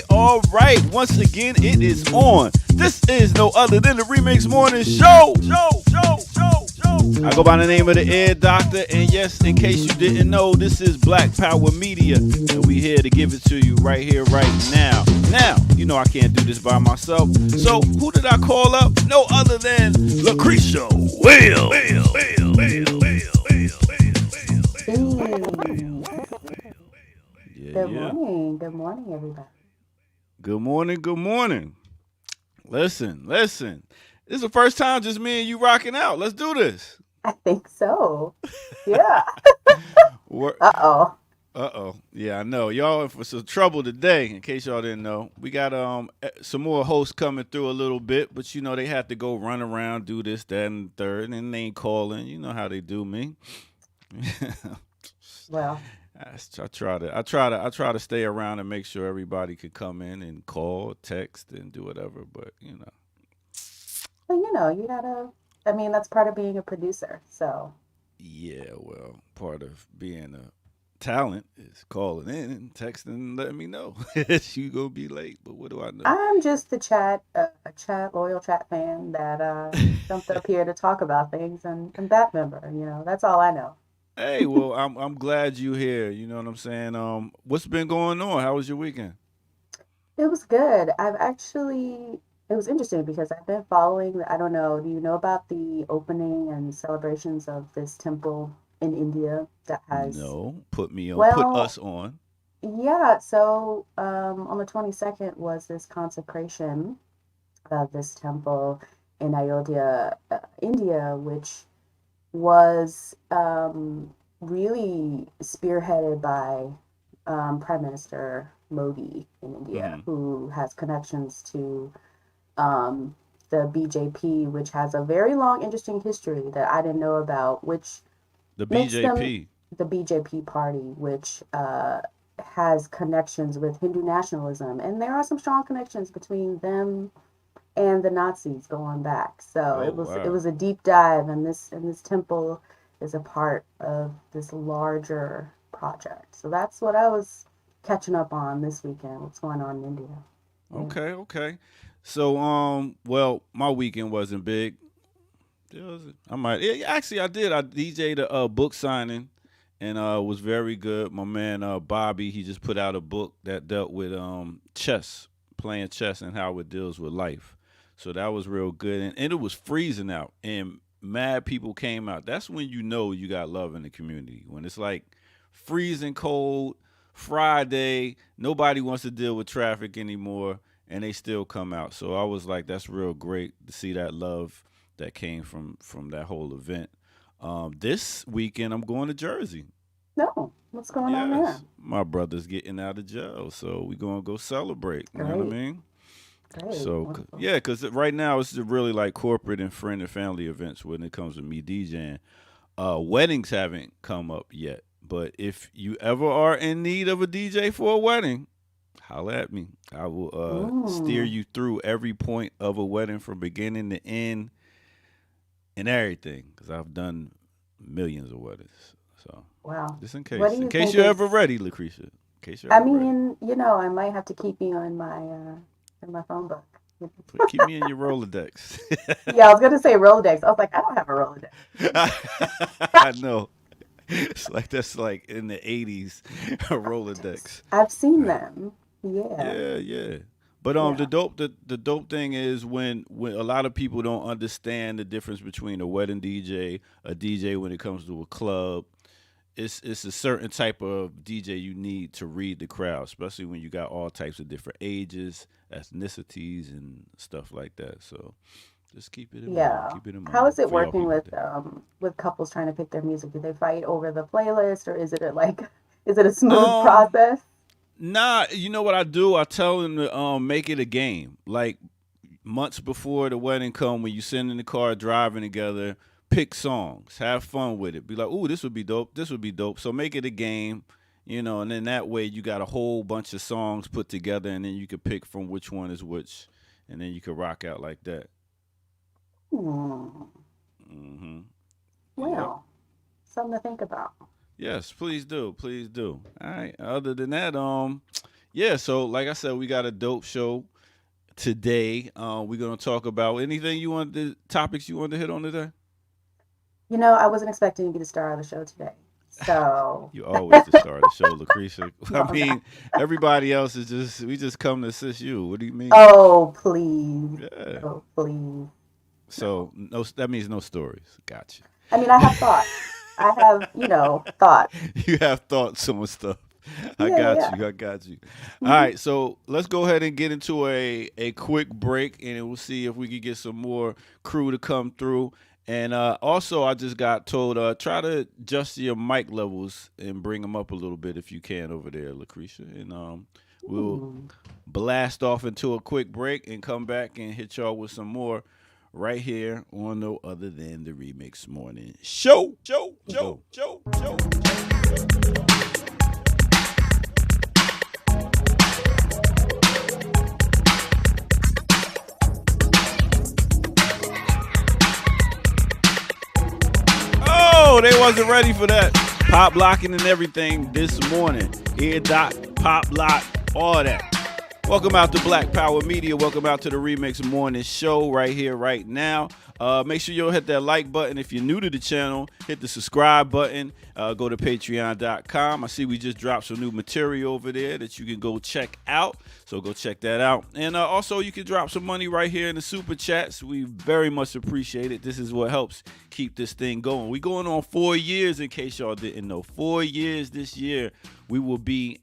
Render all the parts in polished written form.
All right. Once again, it is on. This is no other than the Remix Morning Show. I go by the name of the Air Doctor, and yes, in case you didn't know, this is Black Power Media, and we here to give it to you right here, right now. Now, you know I can't do this by myself, so who did I call up? No other than Lucretia Will. Good morning. Good morning, everybody. Good morning. Listen. This is the first time just me and you rocking out. Let's do this. I think so. Yeah. Wor- Uh-oh. Uh-oh. Yeah, I know. Y'all in for some trouble today, in case y'all didn't know. We got some more hosts coming through a little bit, but you know they have to go run around, do this, that, and the third, and they ain't calling. You know how they do me. Well, I try to stay around and make sure everybody could come in and call, text, and do whatever. But you know, you gotta, that's part of being a producer. So, yeah. Well, part of being a talent is calling in and texting and letting me know you gonna be late. But what do I know? I'm just loyal chat fan that jumped up here to talk about things and that member, that's all I know. Hey, well, I'm glad you here. You know what I'm saying? What's been going on? How was your weekend? It was good. It was interesting because I've been following, I don't know, do you know about the opening and celebrations of this temple in India that has, No, put me on, put well, us on. yeah, so on the 22nd was this consecration of this temple in Ayodhya, India, which was really spearheaded by Prime Minister Modi in India, Hmm. who has connections to um, the BJP, which has a very long, interesting history that I didn't know about, which The makes them BJP. the BJP party, which has connections with Hindu nationalism. And there are some strong connections between them and the Nazis going back. So Oh it wow. was a deep dive, and this temple is a part of this larger project. So that's what I was catching up on this weekend. What's going on in India? Yeah. Okay. So well, my weekend wasn't big. Was it? I might. Yeah, actually, I did. I DJ'd a book signing, and was very good. My man Bobby, he just put out a book that dealt with chess, playing chess, and how it deals with life. So that was real good, and it was freezing out, and mad people came out. That's when you know you got love in the community. When it's like freezing cold, Friday, nobody wants to deal with traffic anymore, and they still come out. So I was like, that's real great to see that love that came from that whole event. This weekend I'm going to Jersey. No, what's going on there? Yes, my brother's getting out of jail, so we gonna go celebrate. You know what I Great, mean? great, So wonderful. yeah, because right now it's really like corporate and friend and family events when it comes to me DJing. Weddings haven't come up yet, but if you ever are in need of a DJ for a wedding, holla at me. I will steer Mm, you through every point of a wedding from beginning to end and everything because I've done millions of weddings. So wow. just What do in you case think you're ever is? ready, Lucretia. In case you're ever ready, I might have to keep you in my phone book. but keep me in your Rolodex. Yeah, I was gonna say Rolodex. I was like, I don't have a Rolodex. I know. It's like that's like in the '80s, a Rolodex. I've seen them. Yeah, Yeah. But yeah, the dope thing is when a lot of people don't understand the difference between a wedding DJ, a DJ when it comes to a club. It's a certain type of DJ you need to read the crowd, especially when you got all types of different ages, ethnicities, and stuff like that. So just keep it in mind. yeah. Keep it in How mind is it for y'all working people there. with couples trying to pick their music? Do they fight over the playlist, or is it is it a smooth Um, process? nah, you know what I do? I tell them to make it a game. Like months before the wedding come, when you sitting in the car driving together, pick songs, have fun with it. Be like, ooh, this would be dope. This would be dope. So make it a game, and then that way you got a whole bunch of songs put together, and then you can pick from which one is which, and then you can rock out like that. Hmm. Hmm. Yep. Well, something to think about. Yes, please do. Please do. All right. Other than that, Yeah, so like I said, we got a dope show today. We're gonna talk about anything you want, the topics you want to hit on today. I wasn't expecting you to start the show today. So, You always the star of the show, Lucretia. I no, I'm not. mean, everybody else is just we just come to assist you. What do you mean? Oh, please. Yeah. Oh, please. No. So no, that means no stories. Gotcha. I mean, I have thoughts. I have, thoughts. You have thoughts on stuff. I Yeah, got yeah. you. I got you. All Hmm. right, so let's go ahead and get into a quick break, and we'll see if we can get some more crew to come through. And also, I just got told try to adjust your mic levels and bring them up a little bit if you can over there, Lucretia. And we'll Hmm. blast off into a quick break and come back and hit y'all with some more right here on no other than the Remix Morning Show. Let's go. Oh, they wasn't ready for that. Pop locking and everything this morning. Ear dot, pop lock, all that. Welcome out to Black Power Media. Welcome out to the Remix Morning Show right here, right now. Make sure you'll hit that like button. If you're new to the channel, hit the subscribe button. Go to patreon.com. I see we just dropped some new material over there that you can go check out. So go check that out. And also, you can drop some money right here in the super chats. We very much appreciate it. This is what helps keep this thing going. We're going on 4 years, in case y'all didn't know. 4 years this year, we will be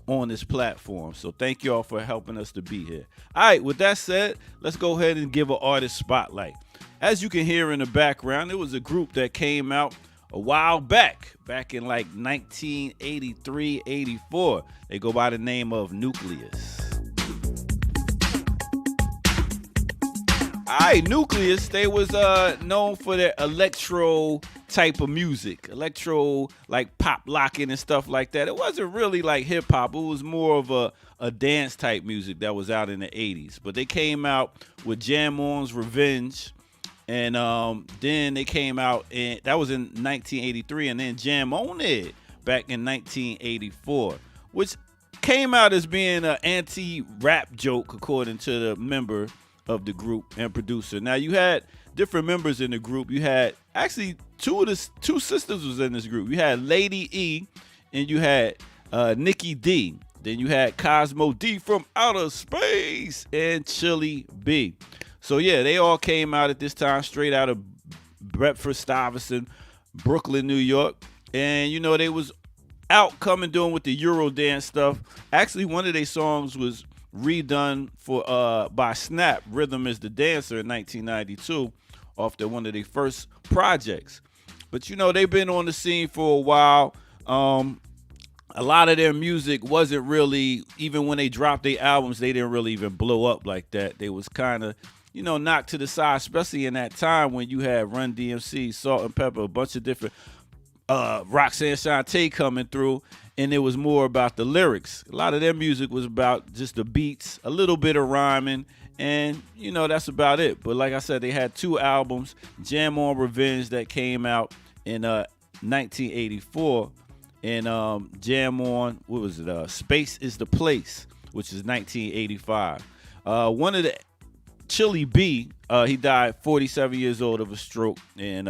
on this platform. So thank y'all for helping us to be here. All right, with that said, let's go ahead and give an artist spotlight. As you can hear in the background, it was a group that came out a while back in like 1983, 84. They go by the name of Nucleus. All right, Nucleus, they was known for their electro type of music, electro like pop locking and stuff like that. It wasn't really like hip hop. It was more of a dance type music that was out in the 80s. But they came out with Jam On's Revenge. And then they came out, and that was in 1983, and then Jam On It back in 1984, which came out as being an anti-rap joke, according to the member of the group and producer. Now, you had different members in the group. You had actually two sisters was in this group. You had Lady E, and you had Nikki D. Then you had Cosmo D from Outer Space and Chili B. So yeah, they all came out at this time straight out of Bedford Stuyvesant, Brooklyn, New York. And they was out coming doing with the Eurodance stuff. Actually, one of their songs was redone for by Snap, Rhythm is the Dancer, in 1992, off one of their first projects. But they've been on the scene for a while. A lot of their music wasn't really, even when they dropped their albums, they didn't really even blow up like that. They was kind of knocked to the side, especially in that time when you had Run DMC, Salt and Pepper, a bunch of different Roxanne Shante coming through, and it was more about the lyrics. A lot of their music was about just the beats, a little bit of rhyming, and that's about it. But like I said, they had 2 albums, Jam On Revenge that came out in 1984, and Jam On, what was it? Space is the Place, which is 1985. One of the Chili B, he died 47 years old of a stroke in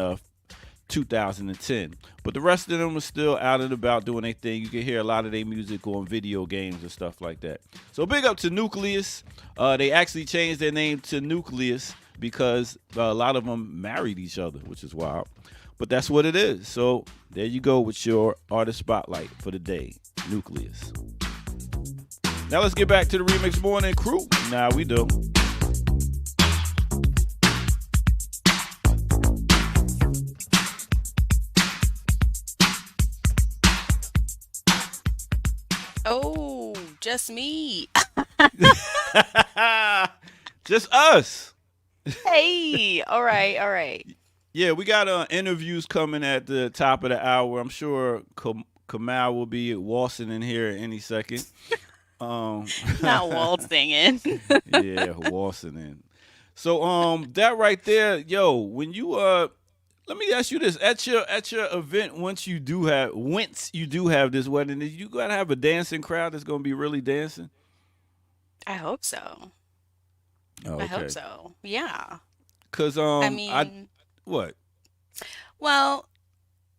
2010. But the rest of them are still out and about doing their thing. You can hear a lot of their music on video games and stuff like that. So big up to Nucleus. They actually changed their name to Nucleus because a lot of them married each other, which is wild. But that's what it is. So there you go with your artist spotlight for the day, Nucleus. Now let's get back to the Remix Morning crew. Now we do. Oh, just me. Just us. Hey, all right, all right. Yeah, we got interviews coming at the top of the hour. I'm sure Kamal will be waltzing in here any second. Um, Not waltzing in. yeah, waltzing in. So that right there, yo, when you let me ask you this: at your event, once you do have this wedding, you gotta have a dancing crowd that's gonna be really dancing. I hope so. Oh, I hope okay. so. Yeah. Cause I I mean, what well,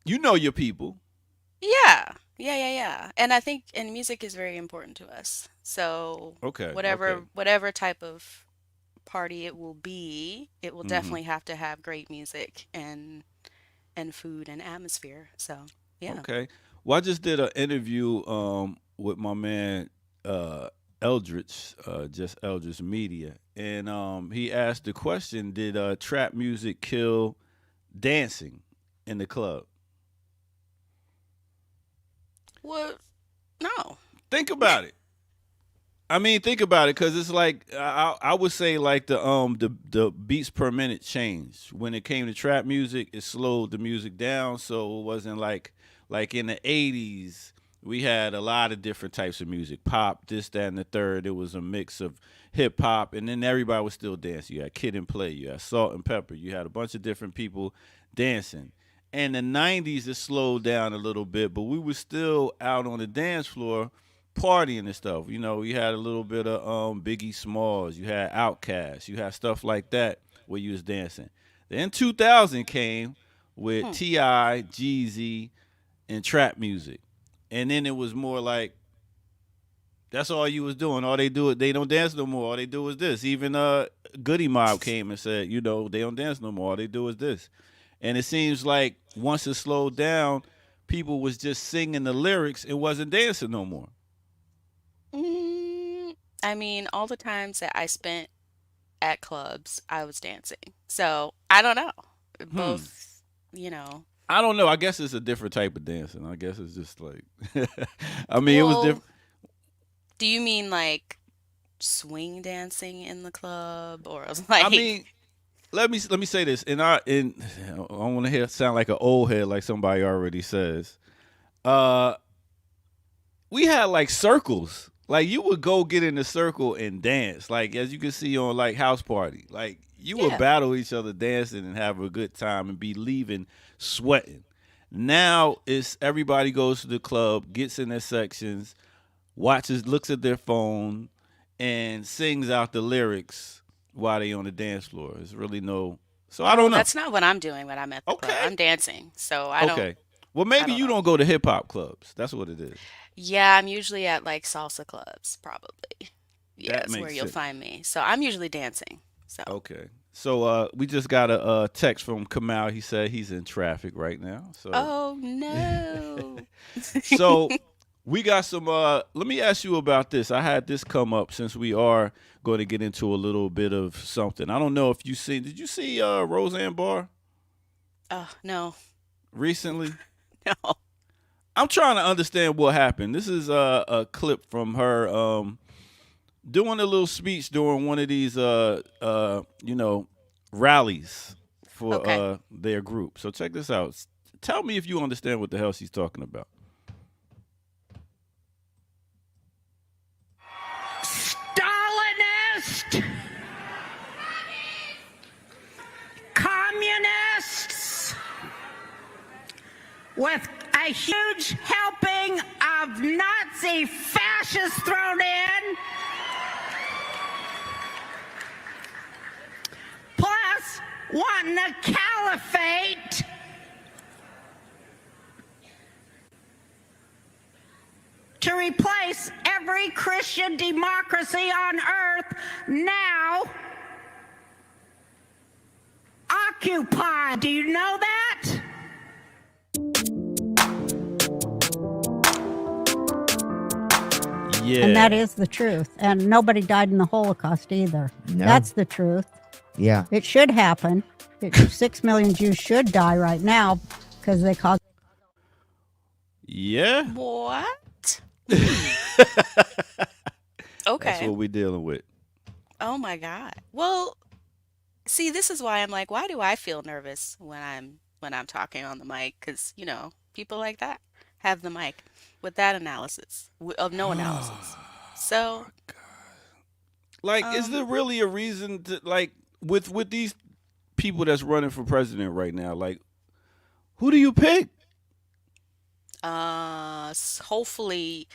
you know your people. yeah. Yeah, yeah, yeah. And I think and music is very important to us. So Okay, okay. whatever type of party it will be, it will Hmm. definitely have to have great music and food and atmosphere. So, yeah. Okay. Well, I just did an interview with my man Eldritch, just Eldritch Media, and he asked the question: did trap music kill dancing in the club? Well, no. Think about it. I mean, think about it, because it's like I would say like the beats per minute changed when it came to trap music. It slowed the music down, so it wasn't like in the '80s. We had a lot of different types of music, pop, this, that, and the third. It was a mix of hip hop, and then everybody was still dancing. You had Kid and Play, you had Salt and Pepper, you had a bunch of different people dancing. In the '90s, it slowed down a little bit, but we were still out on the dance floor partying and stuff. You know, you had a little bit of Biggie Smalls, you had Outkast, you had stuff like that where you was dancing. Then 2000 came with Hmm. Ti, Jeezy, and trap music, and then it was more like that's all you was doing. All they do is they don't dance no more. All they do is this. Even Goody Mob came and said, you know, they don't dance no more. All they do is this. And it seems like once it slowed down, people was just singing the lyrics and wasn't dancing no more. I mean, all the times that I spent at clubs, I was dancing. So, I don't know. Hmm. Both, you know. I don't know. I guess it's a different type of dancing. I guess it's just like, I mean, it was Well, different. do you mean like swing dancing in the club or I like mean, let me say this, and I don't want to hear sound like an old head, like somebody already says. Uh, we had like circles. Like you would go get in a circle and dance, like as you can see on like house party. Like you would yeah. battle each other dancing and have a good time and be leaving sweating. Now it's everybody goes to the club, gets in their sections, watches, looks at their phone, and sings out the lyrics while they on the dance floor. It's really no. So I Oh, don't know. that's not what I'm doing when I'm at the club. Okay. I'm dancing. So, Okay. Well, I maybe don't you know. don't go to hip hop clubs. That's what it is. Yeah, I'm usually at like salsa clubs, probably. Yeah, That it's where makes you'll sense. find me. So, I'm usually dancing. So, Okay. So we just got a text from Kamal. He said he's in traffic right now. So oh no. so we got some let me ask you about this. I had this come up since we are going to get into a little bit of something. I don't know if you see did you see Roseanne Barr Oh, no. recently? No. I'm trying to understand what happened. This is a clip from her doing a little speech during one of these rallies for Okay. their group. So check this out. Tell me if you understand what the hell she's talking about. Stalinist, communists, with a huge helping of Nazi fascists thrown in, plus wanting a caliphate. To replace every Christian democracy on earth now occupied. Do you know that? And that Yeah. is the truth. And nobody died in the Holocaust either. No. That's the truth. Yeah. It should happen. 6 million Jews should die right now because they caused. Yeah. What? That's Okay. what we're dealing with. Oh my God. Well, see, this is why I'm like, why do I feel nervous when I'm talking on the mic? Because, people like that have the mic with that analysis of no analysis. So, Like, is there um, really a reason to like with these people that's running for president right now? Like, Who do you pick? Hopefully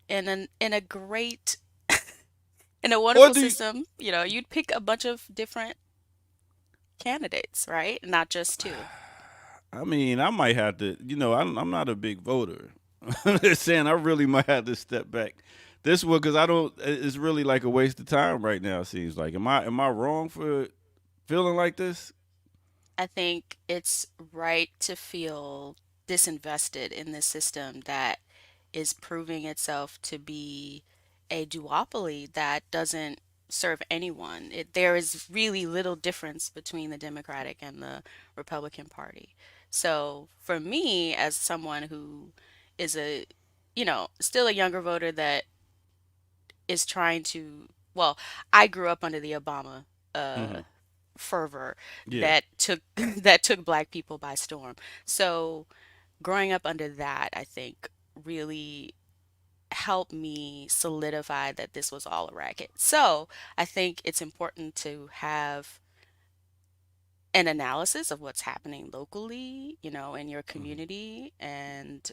in a great in a Or wonderful do you, system, you'd pick a bunch of different candidates, right? Not just two. I mean, I might have to, I'm not a big voter. I'm just saying I really might have to step back this one because I don't. It's really like a waste of time right now. It seems like am I wrong for feeling like this? I think it's right to feel disinvested in this system that is proving itself to be a duopoly that doesn't serve anyone. There is really little difference between the Democratic and the Republican Party. So for me, as someone who is still a younger voter that is trying to, well, I grew up under the Obama uh, Hmm. fervor Yeah. that took that took black people by storm. So growing up under that, I think really helped me solidify that this was all a racket. So I think it's important to have an analysis of what's happening locally, in your Hmm. community and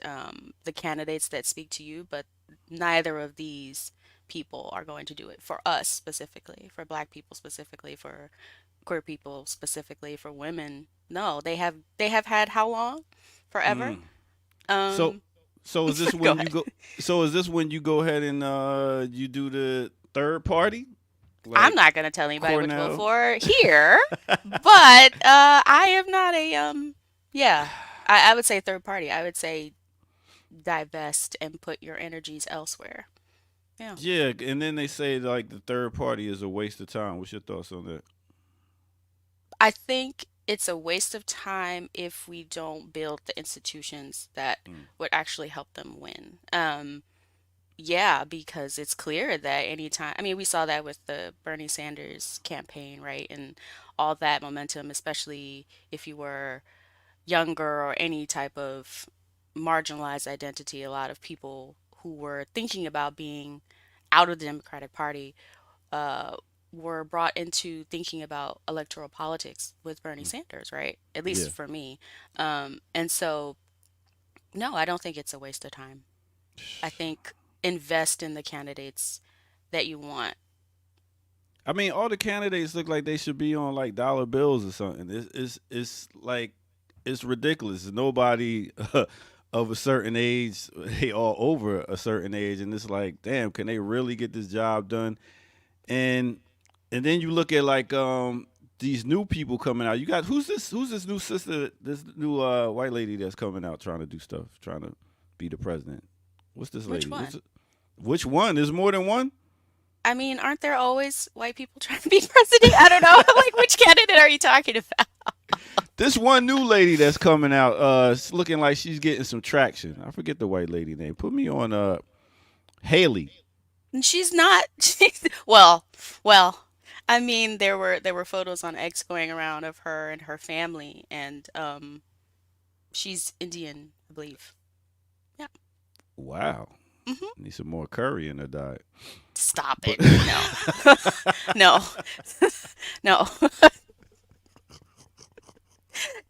the candidates that speak to you, but neither of these people are going to do it for us specifically, for black people specifically, for queer people specifically, for women. No, they have had how long? Forever? Mm. So, Um, so is this go when you ahead. go? So is this when you go ahead and you do the third party I'm like not gonna tell anybody what to vote Cornell? for here, but I am not a yeah. I would say third party. I would say divest and put your energies elsewhere. Yeah. Yeah, and then they say like the third party is a waste of time. What's your thoughts on that? I think it's a waste of time if we don't build the institutions that Mm. would actually help them win. Yeah, because it's clear that anytime, I mean, we saw that with the Bernie Sanders campaign, right? And all that momentum, especially if you were younger or any type of marginalized identity, a lot of people who were thinking about being out of the Democratic Party uh, were brought into thinking about electoral politics with Bernie Mm. Sanders, right? At least Yeah. for me. And so, no, I don't think it's a waste of time. I think invest in the candidates that you want. I mean, all the candidates look like they should be on like dollar bills or something. It's like it's ridiculous. Nobody of a certain age, they all over a certain age, and it's like, damn, can they really get this job done? And and then you look at like these new people coming out. You got who's this new sister, this new white lady that's coming out trying to do stuff, trying to be the president. What's this Which lady? one? Which one? There's more than one. I mean, aren't there always white people trying to be president? I don't know. Like, which candidate are you talking about? This one new lady that's coming out, it's looking like she's getting some traction. I forget the white lady name. Put me on Haley. And she's not. Well. I mean, there were photos on X going around of her and her family, and she's Indian, I believe. Yeah. Wow. Hmm. Need some more curry in her diet. Stop But it. No. No. No.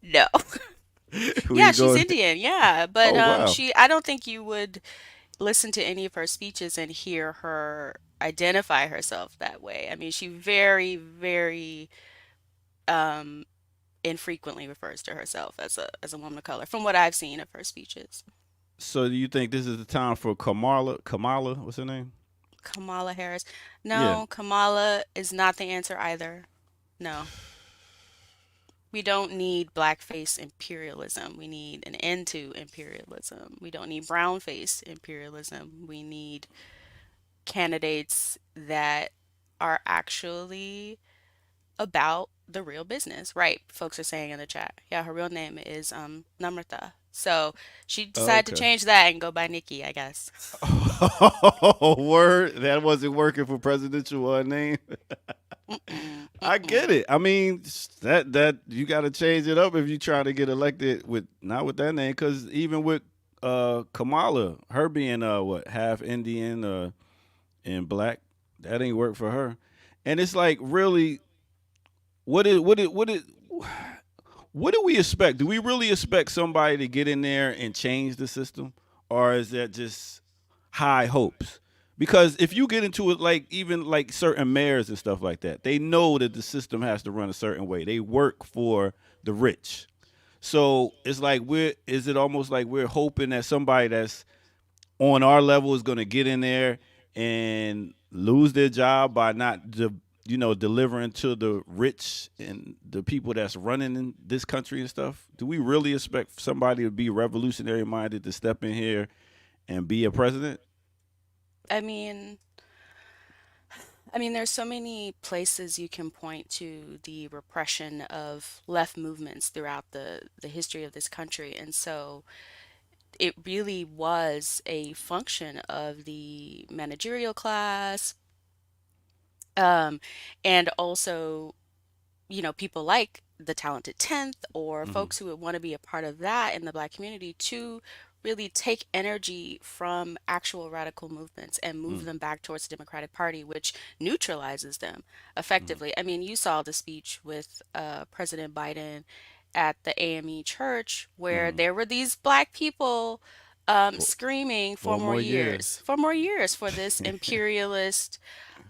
No. who Yeah, you she's going? Indian. Yeah, but Oh wow. I don't think you would listen to any of her speeches and hear her identify herself that way. I mean, she very, very um infrequently refers to herself as a woman of color from what I've seen of her speeches. So do you think this is the time for Kamala? Kamala, what's her name? Kamala Harris. Yeah. No, Kamala is not the answer either. No. We don't need blackface imperialism. We need an end to imperialism. We don't need brownface imperialism. We need candidates that are actually about the real business. Right, folks are saying in the chat. Yeah, her real name is Namrata. So she Oh, decided to okay. change that and go by Nikki, I guess. Oh, word. That wasn't working for presidential name. Mm-mm, I get mm-mm. it. I mean, that you got to change it up if you try to get elected with not with that name, because even with Kamala, her being what half Indian and black, that ain't work for her. And it's like really, what is What do we expect? Do we really expect somebody to get in there and change the system, or is that just high hopes? Because if you get into it, like even like certain mayors and stuff like that, they know that the system has to run a certain way. They work for the rich. So it's like we're is it almost like we're hoping that somebody that's on our level is going to get in there and lose their job by not delivering to the rich and the people that's running in this country and stuff. Do we really expect somebody to be revolutionary minded to step in here and be a president? I mean, there's so many places you can point to the repression of left movements throughout the history of this country. And so it really was a function of the managerial class, um, and also, people like the Talented 10th or Mm-hmm. folks who would want to be a part of that in the Black community to really take energy from actual radical movements and move them back towards the Democratic Party, which neutralizes them Mm-hmm. effectively. I mean, you saw the speech with President Biden at the AME church where Mm-hmm. there were these Black people For screaming 4 more years. for more years for this imperialist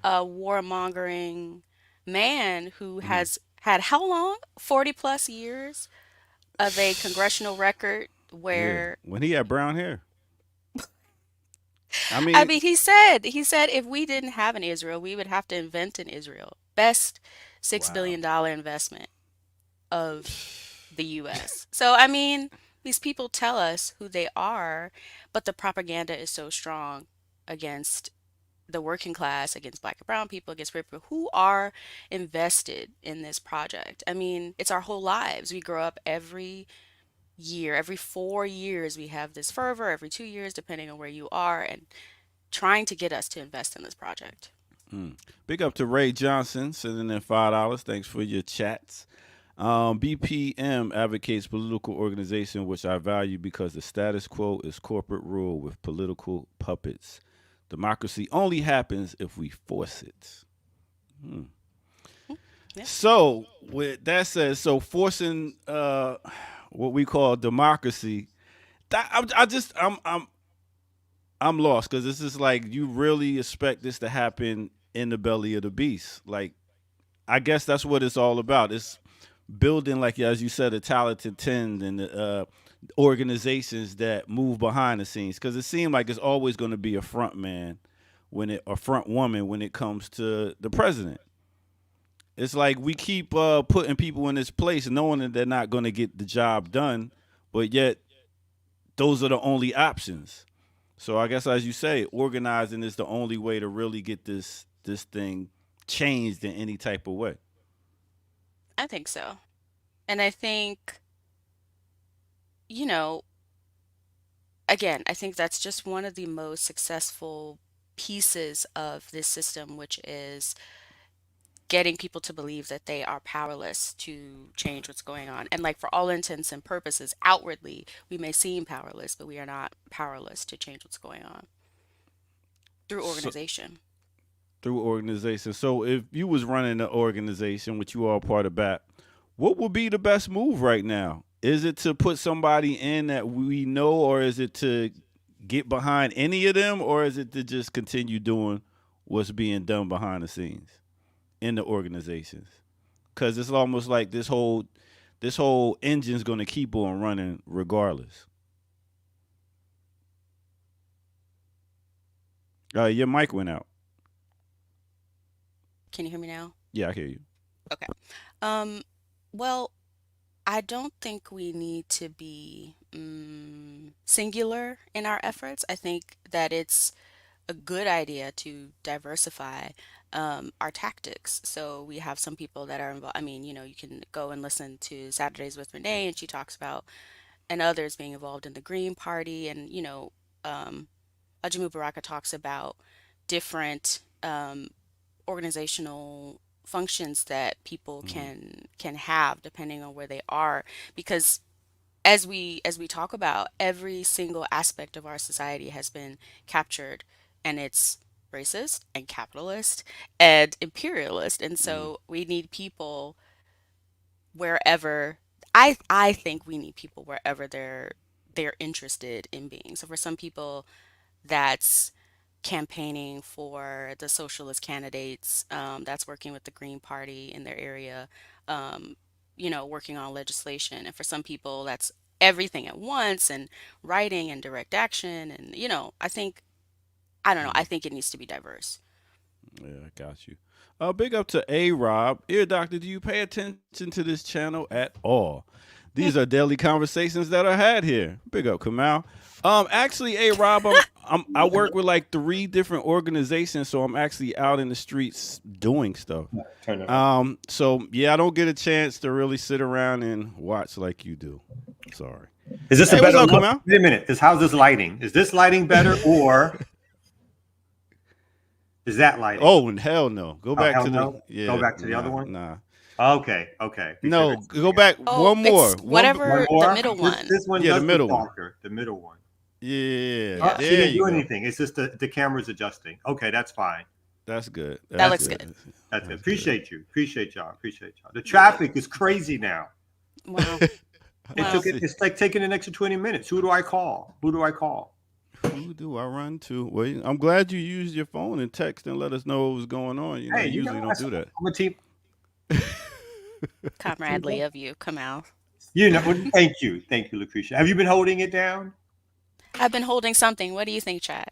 warmongering man who Mm-hmm. has had how long? 40 plus years of a congressional record Yeah, where when he had brown hair. I I mean, mean he said if we didn't have an Israel, we would have to invent an Israel. Best wow. $6 billion investment of the US. So these people tell us who they are, but the propaganda is so strong against the working class, against Black and brown people, against people who are invested in this project. I mean, it's our whole lives. We grow up every year, every 4 years, we have this fervor, every 2 years, depending on where you are, and trying to get us to invest in this project. Mm. Big up to Ray Johnson sending in $5. Thanks for your chats. BPM advocates political organization, which I value because the status quo is corporate rule with political puppets. Democracy only happens if we force it. Hmm. Mm, yeah. So, with that said, so forcing what we call democracy, I'm lost because this is like you really expect this to happen in the belly of the beast. Like I guess that's what it's all about. It's building, like as you said, a talented ten and organizations that move behind the scenes. Because it seems like it's always going to be a front man a front woman when it comes to the president. It's like we keep putting people in this place, knowing that they're not going to get the job done, but yet those are the only options. So I guess, as you say, organizing is the only way to really get this thing changed in any type of way. I think so. And I think, you know, again, I think that's just one of the most successful pieces of this system, which is getting people to believe that they are powerless to change what's going on. And like for all intents and purposes, outwardly, we may seem powerless, but we are not powerless to change what's going on through So organization. through organization. So if you was running an organization, which you are part of that, what would be the best move right now? Is it to put somebody in that we know, or is it to get behind any of them, or is it to just continue doing what's being done behind the scenes in the organizations? Because it's almost like this whole engine's going to keep on running regardless. Your mic went out. Can you hear me now? Yeah, I hear you. Okay. Um, well, I don't think we need to be singular in our efforts. I think that it's a good idea to diversify our tactics. So we have some people that are involved. You can go and listen to Saturdays with Renee, and she talks about, and others being involved in the Green Party. And, um, Ajamu Baraka talks about different organizational functions that people Mm-hmm. can have depending on where they are, because as we talk about, every single aspect of our society has been captured, and it's racist and capitalist and imperialist. And Mm-hmm. so we need people wherever I think we need people wherever they're interested in being. So for some people, that's campaigning for the socialist candidates, that's working with the Green Party in their area, um, working on legislation. And for some people, that's everything at once and writing and direct action. And, I don't know, I Mm, think it needs to be diverse. yeah, I got you. Big up to A Rob. Ear Doctor, do you pay attention to this channel at all? These are daily conversations that are had here. Big up, Kamal. Actually, A Rob, I work with like 3 different organizations, so I'm actually out in the streets doing stuff. Turn it on. So yeah, I don't get a chance to really sit around and watch like you do. Sorry. Is this Hey, a what's better up, look? Kamal? Wait a minute. How's this lighting? Is this lighting better or is that lighting? Oh, and hell no. Go back hell to the no? Go back to the other one? Nah. Okay. No, Because go back Oh, one more. it's whatever one more. the middle one. This one Yeah, the does middle look one. darker. The middle one. Yeah, Yeah. She there didn't you do go. anything. It's just the camera's adjusting. Okay, that's fine. That's good. That That's looks good. That's good. That's Appreciate you. Appreciate y'all. The traffic is crazy now. Wow. Wow. It's like taking an extra 20 minutes. Who do I call? Who do I run to? Well, I'm glad you used your phone and text and let us know what was going on. You know, Hey, you you usually know, don't do that. I'm a team. Comradely of you, Kamal. You know, thank you, Lucretia. Have you been holding it down? I've been holding something. What do you think, Chad?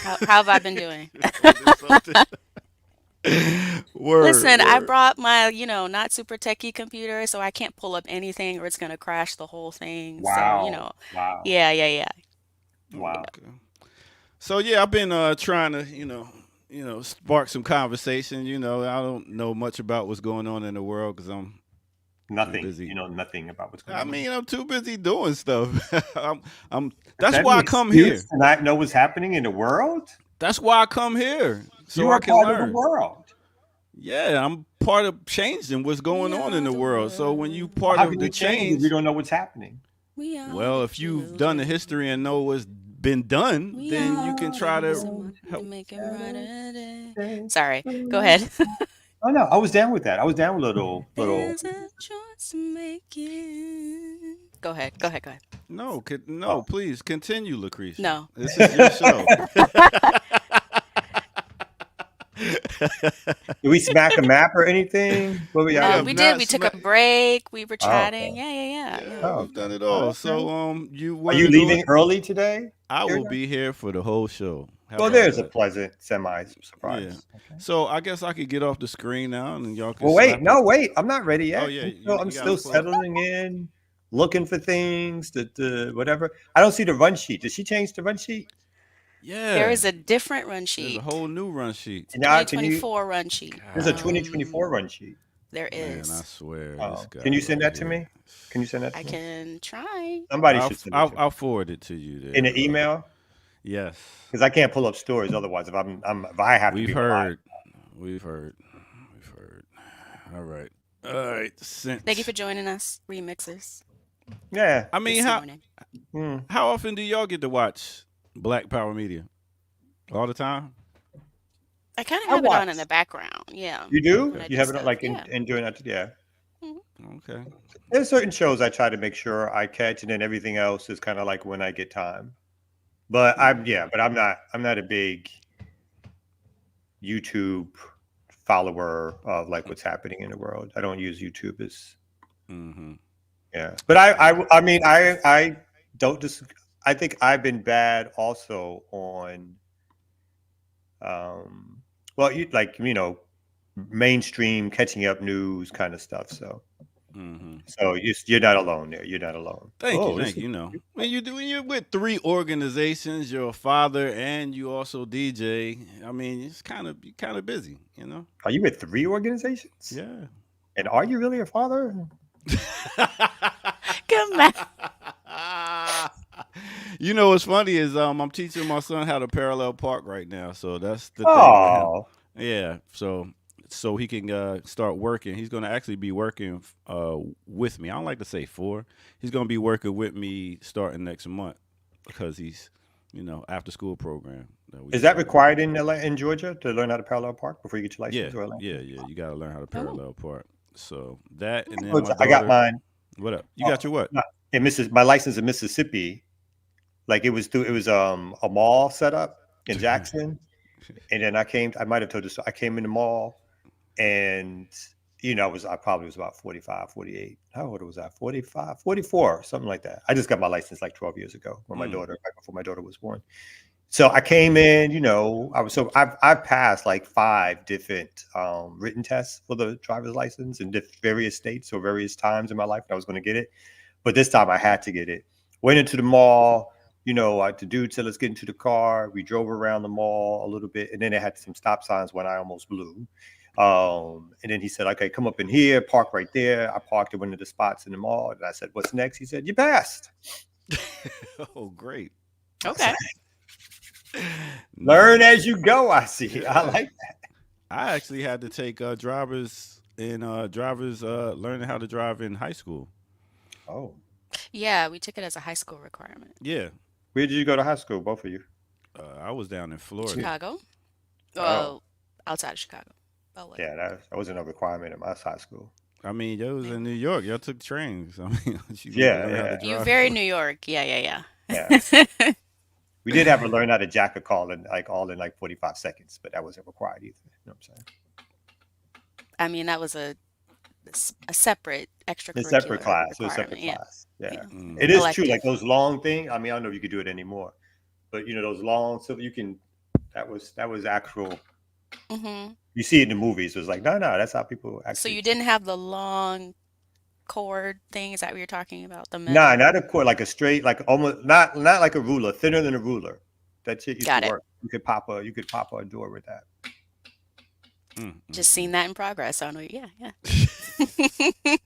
How have I been doing? Word. Listen, I word. brought my, not super techie computer, so I can't pull up anything or it's gonna crash the whole thing. So, Wow. yeah, yeah, yeah. Wow. Okay. So yeah, I've been trying to, spark some conversation. You know, I don't know much about what's going on in the world because I'm Nothing. busy. You know nothing about what's going I on. mean, I'm too busy doing stuff. I'm. Is That's that why an I come excuse here. to not know what's happening in the world? That's why I come here so You I are can part of learn. the world. Yeah, I'm part of changing what's going on in the world. So when you part How of can the you change if change, you don't know what's happening? We are well, the if you've done the children. history and know what's been done, We then are you the can try to chosen to help. make it brighter day. Sorry, go ahead. Oh no, I was down with that. I was down with little. There's a choice making. Go ahead, go ahead, go ahead. No, Oh, please continue, Lucretia. No. This is your show. did we smack a map or anything? What were We y'all have We doing? did. not We took a smacked. break. We were Oh, chatting. okay. Yeah. Yeah, Oh, we've done okay. it all. Okay. So you Are want you to go? leaving early today? I will Kieran? be here for the whole show. How Well, about there's a that? pleasant semi Yeah. surprise. Okay. So I guess I could get off the screen now, and y'all can Well, wait, slap it. no, wait. I'm not ready Oh yet. yeah, I'm you gotta still pull up. settling in, looking for things, the whatever. I don't see the run sheet. Did she change the run sheet? There Yeah, is a different run there's a sheet. whole new run sheet. It's a Now, can you? 2024 run sheet. There's a God, 2024 run sheet. There man, I is. swear this Oh, guy can you send right that to here. me? Can you send that I to me? can try. Somebody should send it to me I'll forward it to you in there. an email Yes, because I can't pull up stories otherwise. If if I have to we've be reliable. heard, we've heard. All right. Sent. Thank you for joining us, remixers, Yeah. I mean, this how morning. how often do y'all get to watch Black Power Media? All the time? I kind of I have it on watch. in the background. Yeah. You do? When I You do have it stuff. like Yeah. in doing that? Yeah. Mhm. Okay. There's certain shows I try to make sure I catch, and then everything else is kind of like when I get time. But I'm not a big YouTube follower of like what's happening in the world. I don't use YouTube as Mm-hmm. yeah. But I mean I don't dis I think I've been bad also on well mainstream catching up news kind of stuff. So Mm-hmm. you're not alone there. You're not alone. Thank Oh, you. this You is know, when you're with 3 organizations, you're a father and you also DJ. I mean, it's kind of busy, you know. Are you with 3 organizations? Yeah. And are you really a father? Come on. You know what's funny is I'm teaching my son how to parallel park right now, so that's the thing with him. Oh, Yeah, so he can start working. He's going to actually be working with me. I don't like to say for. He's going to be working with me starting next month because he's, after school program. is that required in Georgia to learn how to parallel park before you get your Yeah, license? Or like? yeah. You got to learn how to Oh. parallel park. So that, and then Coach, my I got daughter. mine. What up? You got your what? In my license in Mississippi, like it was a mall set up in Jackson, and then I might have told you, so I came in the mall, and I probably was about 45, 48. How old was I? 45, 44, something like that. I just got my license like 12 years ago right before my daughter was born. So I came in, I've passed like 5 different written tests for the driver's license in various states or various times in my life that I was going to get it. But this time I had to get it. Went into the mall, the dude said, let's get into the car. We drove around the mall a little bit, and then it had some stop signs when I almost blew. And then he said, okay, come up in here, park right there. I parked at one of the spots in the mall, and I said, what's next? He said, you passed. Oh, great. Okay. Learn as you go, I see. Yeah. I like that. I actually had to take drivers learning how to drive in high school. Oh. Yeah, we took it as a high school requirement. Yeah. Where did you go to high school, both of you? I was down in Florida. Chicago. Oh. Outside of Chicago. Bellwood. Yeah, that wasn't a requirement in my high school. I mean, y'all was in New York. Y'all took trains. I mean, You very New York. Yeah. We did have to learn how to jack a call in like 45 seconds, but that wasn't required either. You know what I'm saying? I mean, that was a separate extracurricular A separate class. It was a separate class. Yeah. It is true. Like those long things. I mean, I don't know if you could do it anymore, but those long, so you can. That was actual. Mm-hmm. You see it in the movies. It was like, no, that's how people actually. So you didn't have the long cord thing? Is that what you're talking about? The metal? Nah, not a cord, like a straight, like almost not like a ruler, thinner than a ruler. That shit used to work. You could pop a door with that. Just seen that in progress. I know. Yeah. It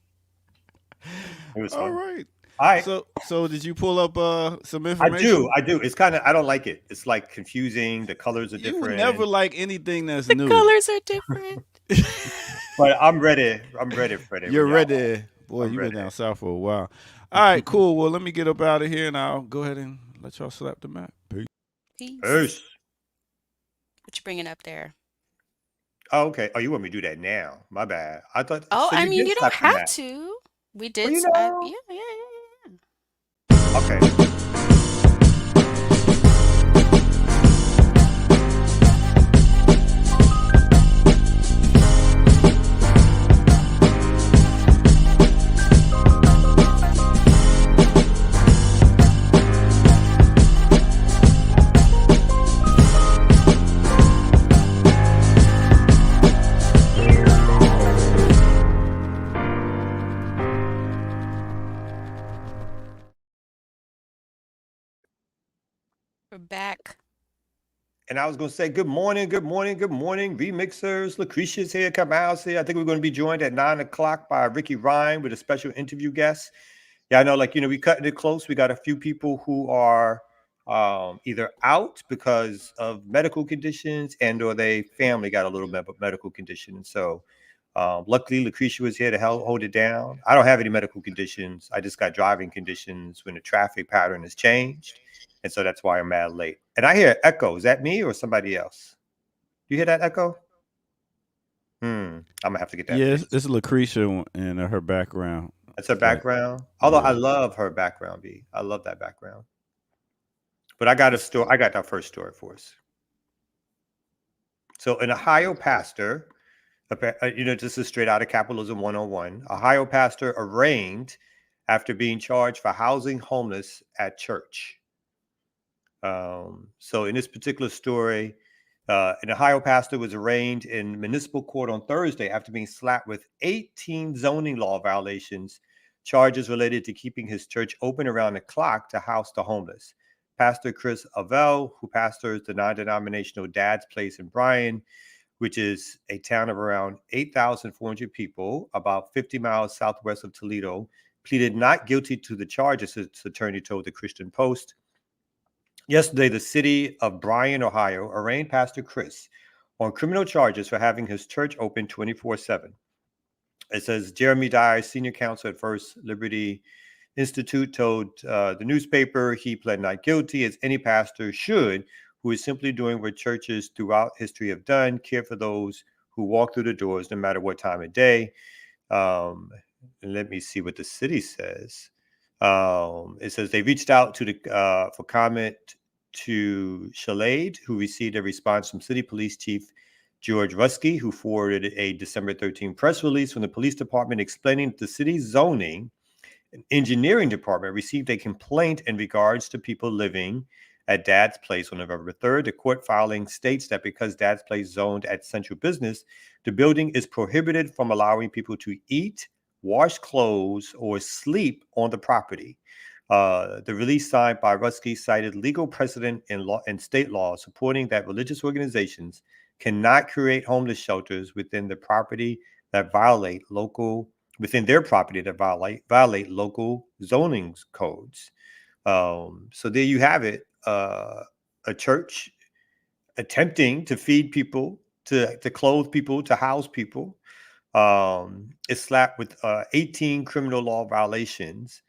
was fun. All right. All right. So did you pull up some information? I do. It's kind of, I don't like it. It's like confusing. The colors are different. You never like anything that's the new. The colors are different. But I'm ready. For it. You're ready. Boy, you've been down south for a while. All right, cool. Well, let me get up out of here, and I'll go ahead and let y'all slap the map. Peace. Peace. What you bringing up there? Oh, okay. Oh, you want me to do that now? My bad. I thought. Oh, so I mean, you don't have to. We did. Yeah. Okay. We're back. And I was going to say, good morning. Remixers, Lucretia's here, Kamal's here. I think we're going to be joined at 9:00 by Ricky Ryan with a special interview guest. Yeah, I know, we cutting it close. We got a few people who are either out because of medical conditions or they family got a little medical condition. And so luckily, Lucretia was here to hold it down. I don't have any medical conditions. I just got driving conditions when the traffic pattern has changed. And so that's why I'm mad late. And I hear echo. Is that me or somebody else? Do you hear that echo? I'm going to have to get that. Yes, it's Lucretia and her background. That's her background? Although I love her background, B. I love that background. But I got our first story for us. So an Ohio pastor, this is straight out of Capitalism 101. Ohio pastor arraigned after being charged for housing homeless at church. So in this particular story, an Ohio pastor was arraigned in municipal court on Thursday after being slapped with 18 zoning law violations, charges related to keeping his church open around the clock to house the homeless. Pastor Chris Avell, who pastors the non-denominational Dad's Place in Bryan, which is a town of around 8,400 people, about 50 miles southwest of Toledo, pleaded not guilty to the charges, his attorney told the Christian Post. Yesterday, the city of Bryan, Ohio, arraigned Pastor Chris on criminal charges for having his church open 24/7. It says Jeremy Dyer, senior counsel at First Liberty Institute, told the newspaper he pled not guilty, as any pastor should, who is simply doing what churches throughout history have done, care for those who walk through the doors no matter what time of day. let me see what the city says. It says they reached out to the for comment to Shalade, who received a response from City Police Chief George Rusky, who forwarded a December 13 press release from the police department explaining that the city's zoning and engineering department received a complaint in regards to people living at Dad's Place on November 3rd. The court filing states that because Dad's Place zoned at central business, the building is prohibited from allowing people to eat, wash clothes, or sleep on the property. The release signed by Rusky cited legal precedent in law and state law supporting that religious organizations cannot create homeless shelters within the property that violate local within their property that violate local zoning codes. So there you have it. A church attempting to feed people, to clothe people, to house people, is slapped with 18 criminal law violations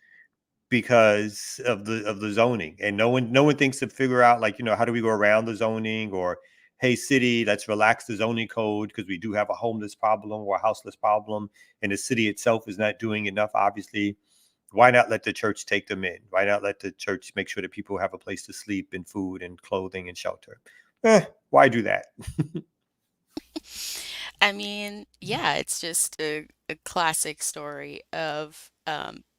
because of the zoning, and no one thinks to figure out, like, how do we go around the zoning, or hey city, let's relax the zoning code because we do have a homeless problem or a houseless problem, and the city itself is not doing enough. Obviously, why not let the church take them in? Why not let the church make sure that people have a place to sleep and food and clothing and shelter? Why do that? I mean, yeah, it's just a classic story of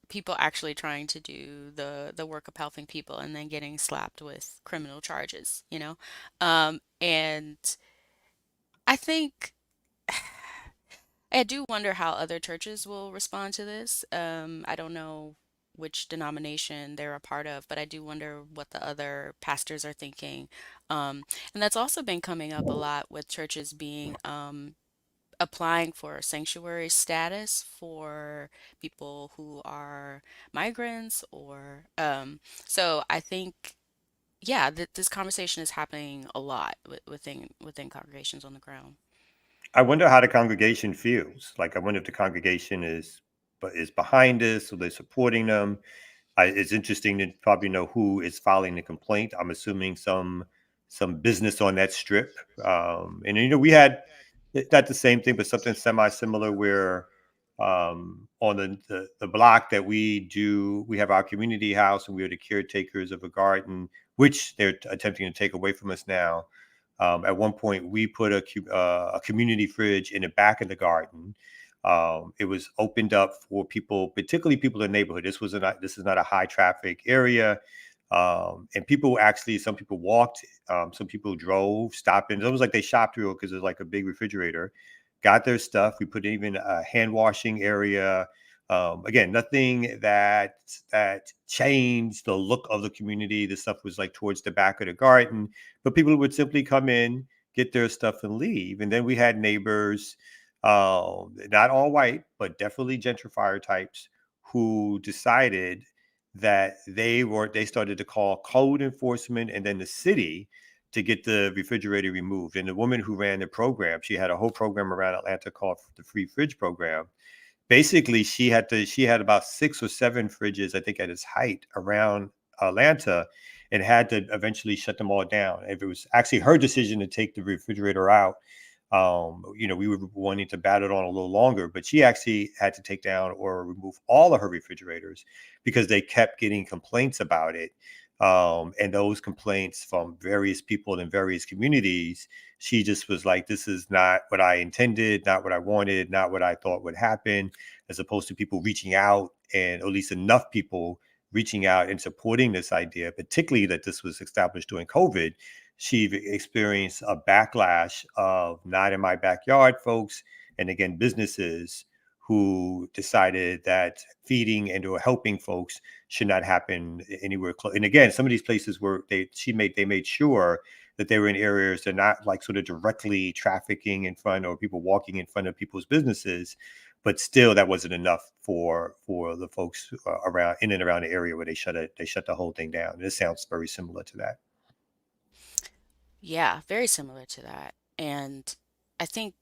people actually trying to do the work of helping people and then getting slapped with criminal charges, you know? And I think I do wonder how other churches will respond to this. I don't know which denomination they're a part of, but I do wonder what the other pastors are thinking. And that's also been coming up a lot with churches being applying for sanctuary status for people who are migrants or so I think yeah, this conversation is happening a lot within congregations on the ground. I wonder how the congregation feels. Like, I wonder if the congregation is behind this, or they're supporting them. It's interesting to probably know who is filing the complaint. I'm assuming some business on that strip. And we had not the same thing, but something semi-similar where on the block that we have our community house, and we are the caretakers of a garden, which they're attempting to take away from us now. At one point, we put a community fridge in the back of the garden. It was opened up for people, particularly people in the neighborhood. This is not a high traffic area, and some people walked, some people drove, stopped in. It was like they shopped through it because there's like a big refrigerator. Got their stuff. We put even a hand washing area. Again, nothing that changed the look of the community. The stuff was like towards the back of the garden, but people would simply come in, get their stuff, and leave. And then we had neighbors, not all white, but definitely gentrifier types, who decided that they started to call code enforcement and then the city to get the refrigerator removed. And the woman who ran the program, she had a whole program around Atlanta called the Free Fridge Program. Basically, she had about 6 or 7 fridges, I think, at its height around Atlanta, and had to eventually shut them all down. If it was actually her decision to take the refrigerator out, we were wanting to bat it on a little longer, but she actually had to take down or remove all of her refrigerators because they kept getting complaints about it. And those complaints from various people in various communities, she just was like, this is not what I intended, not what I wanted, not what I thought would happen, as opposed to people reaching out, and at least enough people reaching out and supporting this idea, particularly that this was established during COVID. She experienced a backlash of not in my backyard folks, and again, businesses who decided that feeding and or helping folks should not happen anywhere close. And again, some of these places were they made sure that they were in areas that are not like sort of directly trafficking in front, or people walking in front of people's businesses, but still that wasn't enough for the folks around in and around the area where they shut the whole thing down. And this sounds very similar to that. Yeah, very similar to that. And I think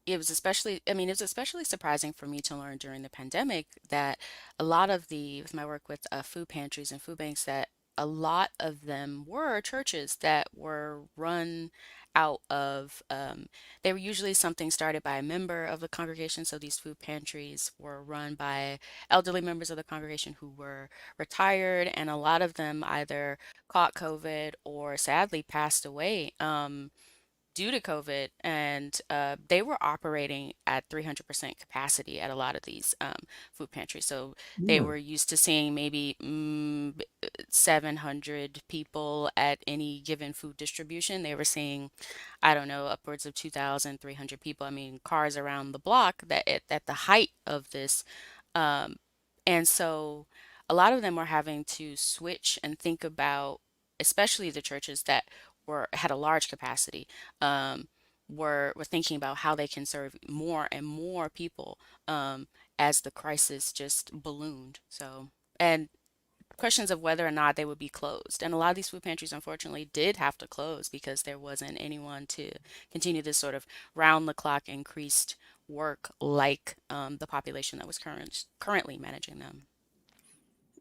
it was especially surprising for me to learn during the pandemic that with my work with food pantries and food banks, that a lot of them were churches that were run out of, they were usually something started by a member of the congregation. So these food pantries were run by elderly members of the congregation who were retired, and a lot of them either caught COVID or sadly passed away. Due to COVID, and they were operating at 300% capacity at a lot of these food pantries. So they Hmm. were used to seeing maybe 700 people at any given food distribution. They were seeing, I don't know, upwards of 2,300 people. I mean, cars around the block that at the height of this. Um, and so a lot of them were having to switch and think about, especially the churches that were had a large capacity, um, were thinking about how they can serve more and more people as the crisis just ballooned. So, and questions of whether or not they would be closed. And a lot of these food pantries, unfortunately, did have to close because there wasn't anyone to continue this sort of round the clock increased work like the population that was currently managing them.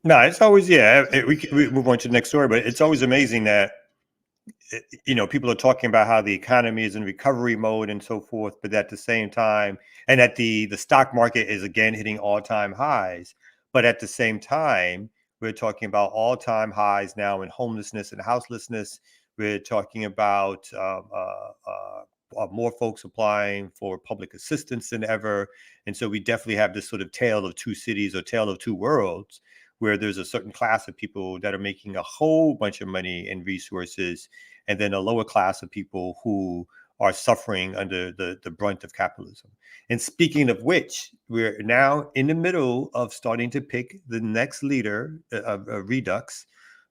No, it's always, yeah. We move on to the next story, but it's always amazing that people are talking about how the economy is in recovery mode and so forth, but at the same time, and that the stock market is again hitting all-time highs, but at the same time, we're talking about all-time highs now in homelessness and houselessness. We're talking about more folks applying for public assistance than ever, and so we definitely have this sort of tale of two cities or tale of two worlds, where there's a certain class of people that are making a whole bunch of money and resources, and then a lower class of people who are suffering under the brunt of capitalism. And speaking of which, we're now in the middle of starting to pick the next leader of Redux,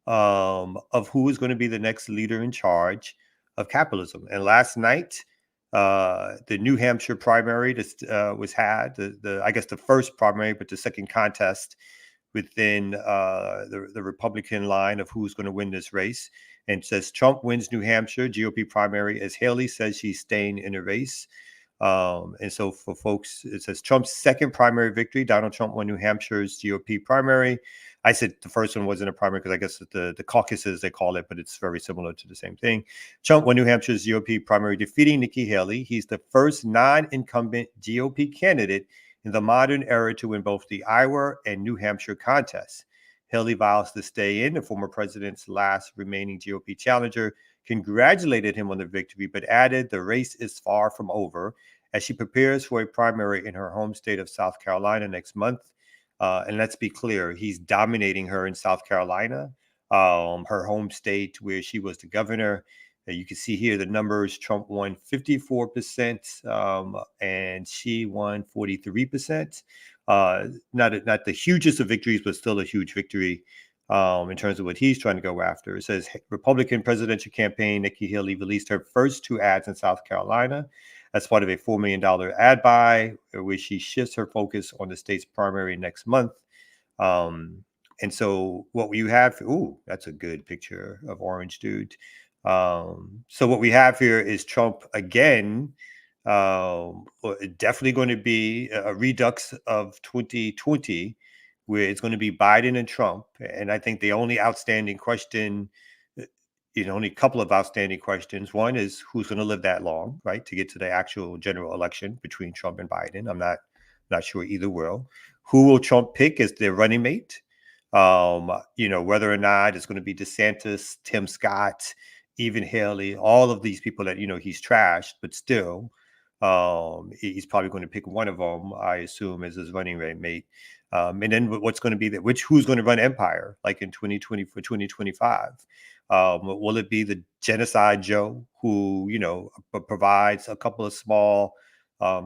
of who is going to be the next leader in charge of capitalism. And last night, the New Hampshire primary was had, the I guess the first primary, but the second contest within the Republican line of who's going to win this race. And says Trump wins New Hampshire GOP primary as Haley says she's staying in the race. And so for folks, it says Trump's second primary victory. Donald Trump won New Hampshire's GOP primary. I said the first one wasn't a primary because I guess the caucuses they call it, but it's very similar to the same thing. Trump won New Hampshire's GOP primary, defeating Nikki Haley. He's the first non-incumbent GOP candidate in the modern era to win both the Iowa and New Hampshire contests. Haley vows to stay in. The former president's last remaining GOP challenger congratulated him on the victory, but added the race is far from over as she prepares for a primary in her home state of South Carolina next month. And let's be clear, he's dominating her in South Carolina, her home state where she was the governor. You can see here the numbers. Trump won 54%, and she won 43%. Not the hugest of victories, but still a huge victory in terms of what he's trying to go after. It says Republican presidential campaign, Nikki Haley released her first two ads in South Carolina as part of a $4 million ad buy, where she shifts her focus on the state's primary next month. And so what you have, that's a good picture of Orange Dude. So what we have here is Trump again, definitely going to be a redux of 2020, where it's going to be Biden and Trump. And I think the only outstanding question, only a couple of outstanding questions. One is who's going to live that long, right, to get to the actual general election between Trump and Biden. I'm not sure either will. Who will Trump pick as their running mate? Whether or not it's going to be DeSantis, Tim Scott, even Haley, all of these people that he's trashed, but still, he's probably going to pick one of them, I assume, as his running mate. And then what's going to be who's going to run empire like in 2020 for 2025? Will it be the Genocide Joe who provides a couple of small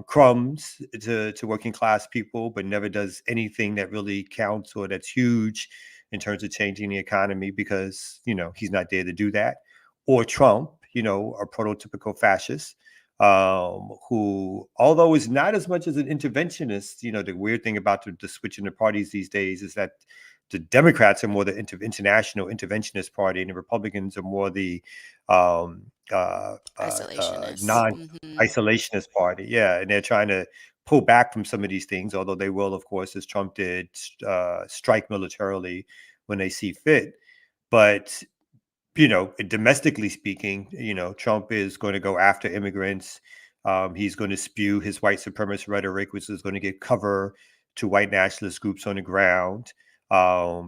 crumbs to working class people, but never does anything that really counts or that's huge in terms of changing the economy because he's not there to do that? Or Trump, a prototypical fascist, who, although is not as much as an interventionist, the weird thing about the switch in the parties these days is that the Democrats are more the international interventionist party, and the Republicans are more the Isolationists. non-isolationist party. Yeah, and they're trying to pull back from some of these things, although they will, of course, as Trump did, strike militarily when they see fit. But domestically speaking, Trump is going to go after immigrants. He's going to spew his white supremacist rhetoric, which is going to give cover to white nationalist groups on the ground.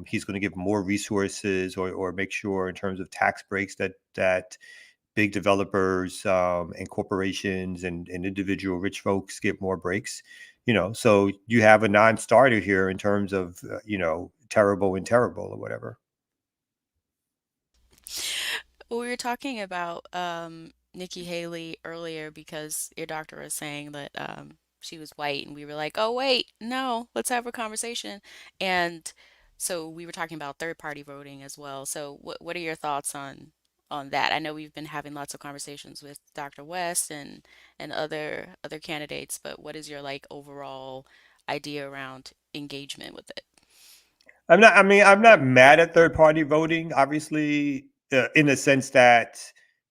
He's going to give more resources or make sure in terms of tax breaks that big developers and corporations and individual rich folks get more breaks. So you have a non-starter here in terms of terrible and terrible or whatever. We were talking about Nikki Haley earlier because your doctor was saying that she was white, and we were like, "Oh wait, no, let's have a conversation." And so we were talking about third party voting as well. So what are your thoughts on that? I know we've been having lots of conversations with Dr. West and other candidates, but what is your like overall idea around engagement with it? I'm not mad at third party voting, obviously, in the sense that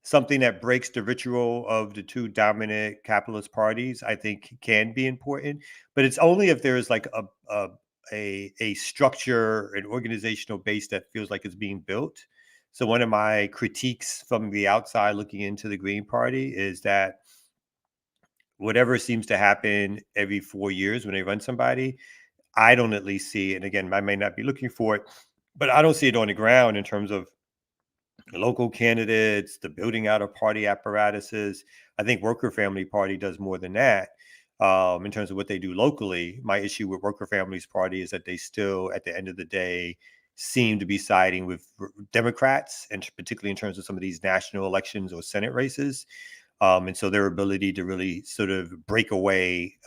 something that breaks the ritual of the two dominant capitalist parties, I think can be important. But it's only if there's like a structure, an organizational base that feels like it's being built. So one of my critiques from the outside looking into the Green Party is that whatever seems to happen every 4 years when they run somebody, I don't at least see, and again, I may not be looking for it, but I don't see it on the ground in terms of local candidates, the building out of party apparatuses. I think Worker Family Party does more than that in terms of what they do locally. My issue with Worker Families Party is that they still, at the end of the day, seem to be siding with Democrats, and particularly in terms of some of these national elections or Senate races. And so their ability to really sort of break away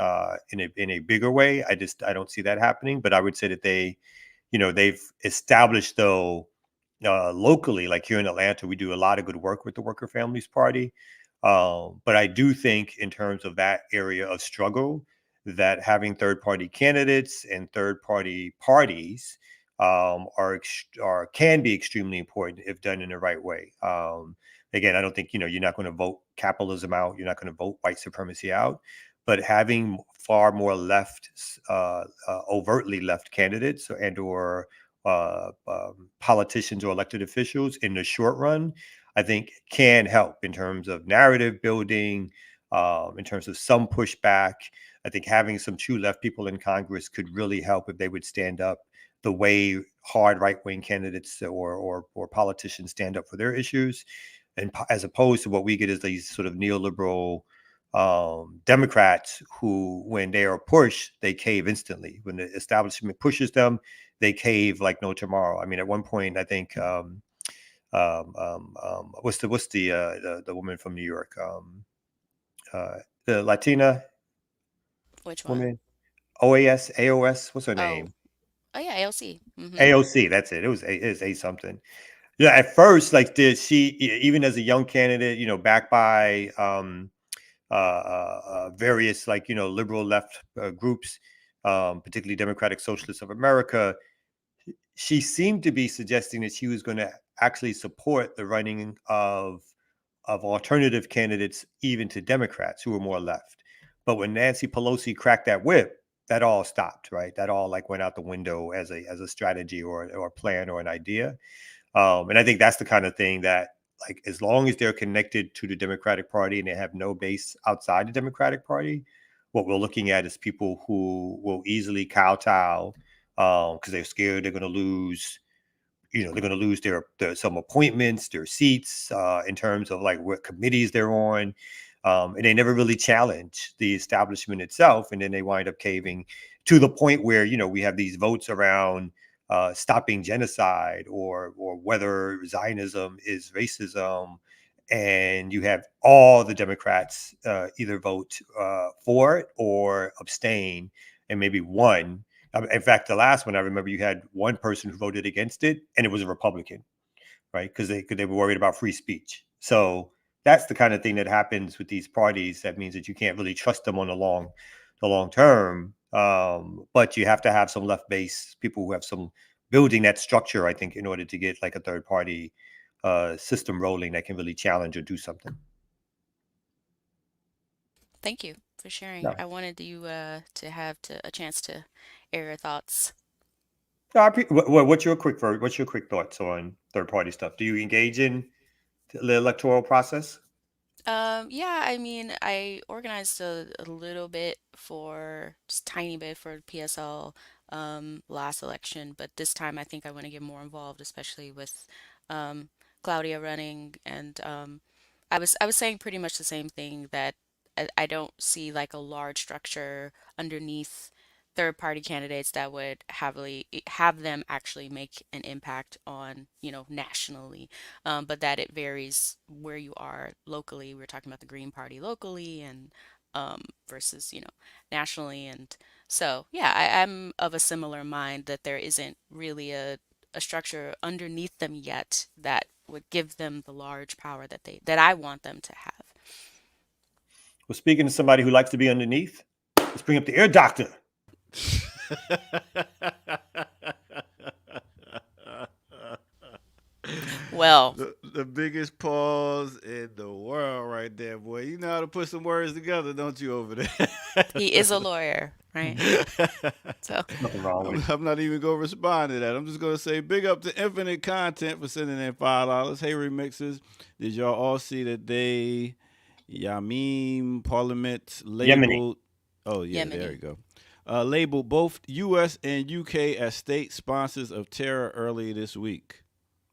in a bigger way, I don't see that happening. But I would say that they've established though locally, like here in Atlanta, we do a lot of good work with the Worker Families Party. But I do think in terms of that area of struggle, that having third party candidates and third party parties are can be extremely important if done in the right way. Again, I don't think you're not going to vote capitalism out. You're not going to vote white supremacy out. But having far more left, overtly left candidates and/or politicians or elected officials in the short run, I think can help in terms of narrative building, in terms of some pushback. I think having some true left people in Congress could really help if they would stand up the way hard right wing candidates or politicians stand up for their issues, and as opposed to what we get as these sort of neoliberal Democrats who, when they are pushed, they cave instantly. When the establishment pushes them, they cave like no tomorrow. I mean, at one point, I think what's the woman from New York, the Latina Which one? woman, OAS, AOS, what's her Oh, name? oh yeah, AOC. Mm-hmm. AOC. That's it. It was a something. Yeah, at first, like, did she even as a young candidate, backed by various like liberal left groups, particularly Democratic Socialists of America, she seemed to be suggesting that she was going to actually support the running of alternative candidates, even to Democrats who were more left. But when Nancy Pelosi cracked that whip, that all stopped, right? That all like went out the window as a strategy or a plan or an idea. And I think that's the kind of thing that, like, as long as they're connected to the Democratic Party and they have no base outside the Democratic Party, what we're looking at is people who will easily kowtow because they're scared they're going to lose. They're going to lose their some appointments, their seats, in terms of like what committees they're on, and they never really challenge the establishment itself, and then they wind up caving to the point where we have these votes around stopping genocide or whether Zionism is racism, and you have all the Democrats either vote for it or abstain, and maybe one. In fact, the last one I remember, you had one person who voted against it, and it was a Republican, right? Because they were worried about free speech. So that's the kind of thing that happens with these parties. That means that you can't really trust them on the long term. But you have to have some left base people who have some building that structure, I think, in order to get like a third party system rolling that can really challenge or do something. Thank you for sharing. No. I wanted you to have a chance to air your thoughts. What's your quick thoughts on third party stuff? Do you engage in the electoral process? Yeah, I mean, I organized a little bit for just tiny bit for PSL last election, but this time I think I want to get more involved, especially with um, Claudia running. And I was saying pretty much the same thing that I don't see like a large structure underneath third party candidates that would have them actually make an impact on, nationally, but that it varies where you are locally. We're talking about the Green Party locally and versus, nationally. And so, yeah, I'm of a similar mind that there isn't really a structure underneath them yet that would give them the large power that I want them to have. Well, speaking to somebody who likes to be underneath, let's bring up the air doctor. Well, The biggest pause in the world right there, boy. You know how to put some words together, don't you, over there? he is a lawyer, right? So, Nothing wrong with it. I'm not even going to respond to that. I'm just going to say big up to Infinite Content for sending in $5. Hey, Remixers, did y'all all see that Yameen Parliament labeled... Oh, yeah, there Yemeni. you go. Labeled both U.S. and U.K. as state sponsors of terror earlier this week.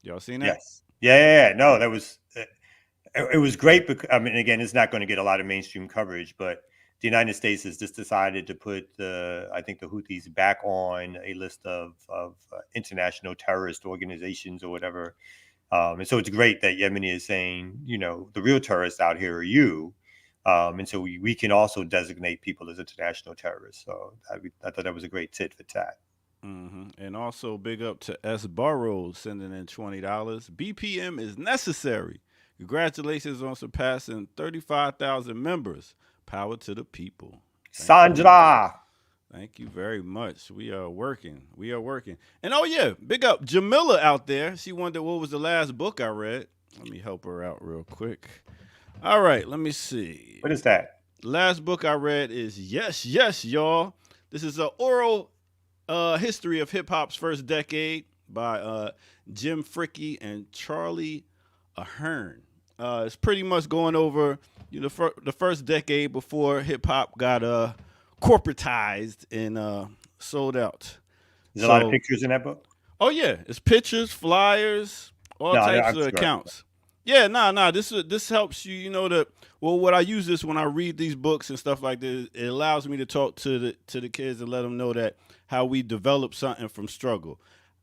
Y'all seen that? Yes. Yeah. No, that was it was great because I mean, again, it's not going to get a lot of mainstream coverage, but the United States has just decided to put I think the Houthis back on a list of international terrorist organizations or whatever. And so it's great that Yemeni is saying, the real terrorists out here are you. And so we can also designate people as international terrorists. So I thought that was a great tit for tat. And also big up to S. Burrows sending in $20. BPM is necessary. Congratulations on surpassing 35,000 members. Power to the people. Sandra. Thank you very much. We are working. And oh yeah, big up Jamila out there. She wondered what was the last book I read. Let me help her out real quick. All right, let me see. What is that? Last book I read is Yes, Y'all. This is an oral history of hip hop's first decade by Jim Fricke and Charlie Ahern. It's pretty much going over the first decade before hip hop got corporatized and sold out. There's a lot of pictures in that book. Oh yeah, it's pictures, flyers, all types of accounts. Yeah, nah. This helps you. What I use this when I read these books and stuff like this. It allows me to talk to the kids and let them know that how we developed something from struggle,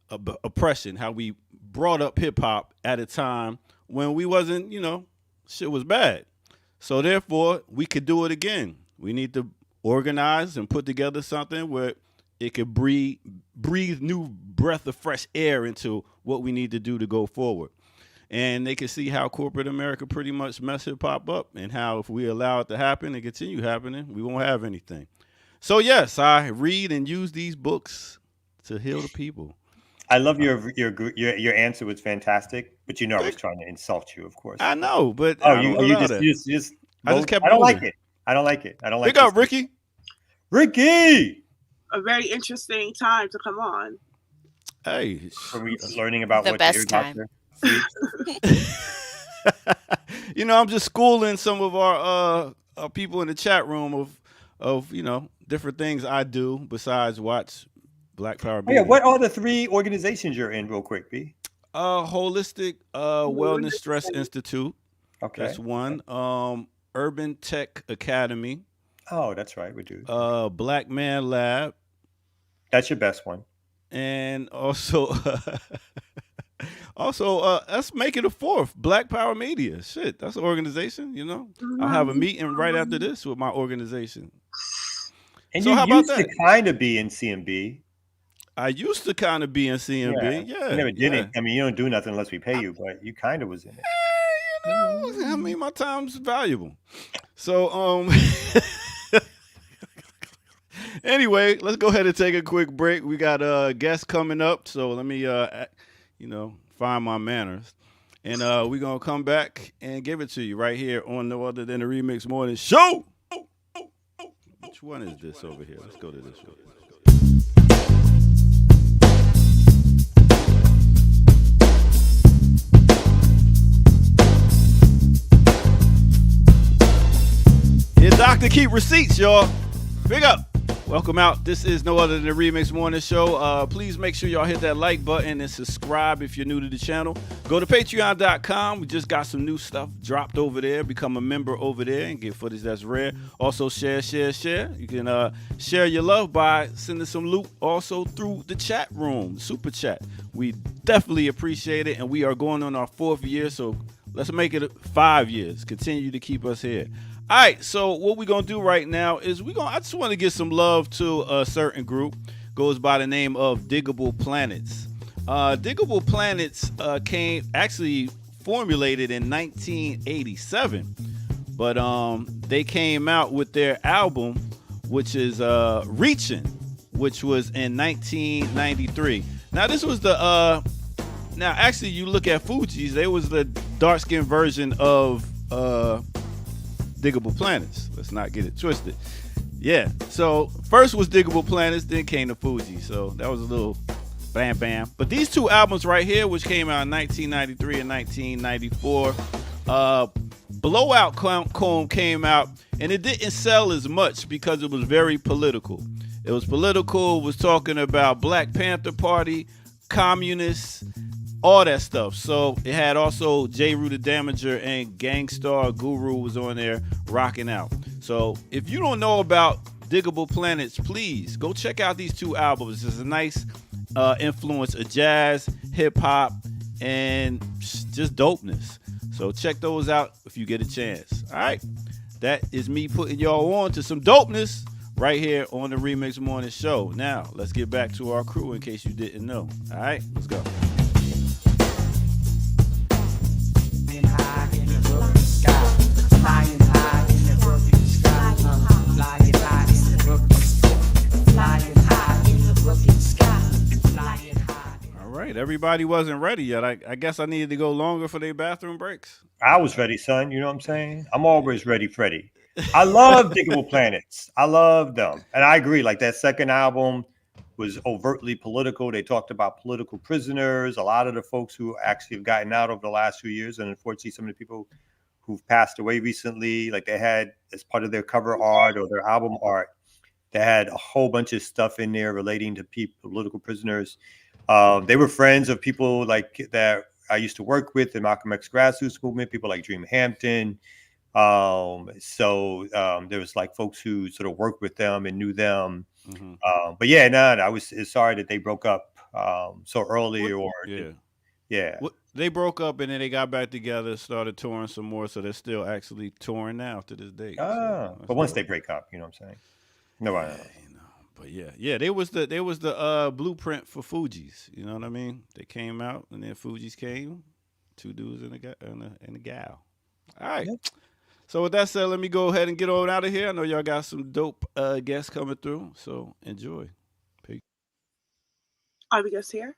oppression, how we brought up hip hop at a time when we wasn't, shit was bad. So therefore, we could do it again. We need to organize and put together something where it could breathe new breath of fresh air into what we need to do to go forward. And they can see how corporate America pretty much messed hip hop up and how if we allow it to happen and continue happening, we won't have anything. So yes, I read and use these books to heal the people. I love your answer was fantastic, but I was trying to insult you, of course. I know, but you just I just kept I don't moving. like it. I don't like it. Big up, Ricky. Ricky. A very interesting time to come on. Hey, are we learning about The what best the ear time. doctor I'm just schooling some of our people in the chat room of different things I do besides watch Black Power Media. Yeah, what are the 3 organizations you're in, real quick, B? Holistic Wellness Stress Institute. Okay, that's one. Urban Tech Academy. Oh, that's right, we do. Black Man Lab. That's your best one. And also, let's make it a 4th. Black Power Media. Shit, that's an organization. I'll have a meeting right after this with my organization. And so you how about used that? to kind of be in CMB. I used to kind of be in CMB. Yeah. You never did it. I mean, you don't do nothing unless we pay you, but you kind of was in it. I mean, my time's valuable. So, anyway, let's go ahead and take a quick break. We got guests coming up, so let me, find my manners. And we're going to come back and give it to you right here on No Other Than the Remix Morning Show. Which one is this over here? Let's go to this one. to keep receipts, y'all. Big up. Welcome out. This is no other than the Remix Morning Show. Please make sure y'all hit that like button and subscribe if you're new to the channel. Go to patreon.com. We just got some new stuff dropped over there. Become a member over there and get footage that's rare. Also share. You can share your love by sending some loot also through the chat room, super chat. We definitely appreciate it, and we are going on our 4th year, so let's make it 5 years. Continue to keep us here. All right, so what we're going to do right now is I just want to give some love to a certain group. Goes by the name of Digable Planets. Digable Planets actually formulated in 1987, but they came out with their album, which is Reaching, which was in 1993. Now, this was now actually you look at Fugees, they was the dark-skinned version of Digable Planets. Let's not get it twisted. Yeah, so first was Digable Planets, then came the Fugees. So that was a little bam. But these two albums right here, which came out in 1993 and 1994, Blowout Comb came out, and it didn't sell as much because it was very political. It was talking about Black Panther Party, communists, all that stuff. So it had also J. Rue the Damager and Gangstar Guru was on there rocking out. So if you don't know about Digable Planets, please go check out these two albums. It's a nice influence of jazz, hip hop, and just dopeness. So check those out if you get a chance. All right, that is me putting y'all on to some dopeness right here on the Remix Morning Show. Now let's get back to our crew in case you didn't know. All right, let's go. All right, everybody wasn't ready yet. I guess I needed to go longer for their bathroom breaks. I was ready, son. You know what I'm saying? I'm always ready, Freddie. I love Digable Planets. I love them. And I agree, like that second album was overtly political. They talked about political prisoners, a lot of the folks who actually have gotten out over the last few years. And unfortunately, some of the people who've passed away recently, like they had as part of their cover art or their album art, they had a whole bunch of stuff in there relating to political prisoners. They were friends of people like that I used to work with in Malcolm X grassroots movement, people like Dream Hampton. So there was like folks who sort of worked with them and knew them. Mm-hmm. But yeah, I was sorry that they broke up so early. Yeah. Well, they broke up and then they got back together, started touring some more. So they're still actually touring now to this day. But once they break up, you know what I'm saying? Nobody knows. But yeah, they was the blueprint for Fugees. You know what I mean? They came out and then Fugees came, two dudes and a gal. All right. Yep. So with that said, let me go ahead and get on out of here. I know y'all got some dope guests coming through, so enjoy. Peace. Are the guests here?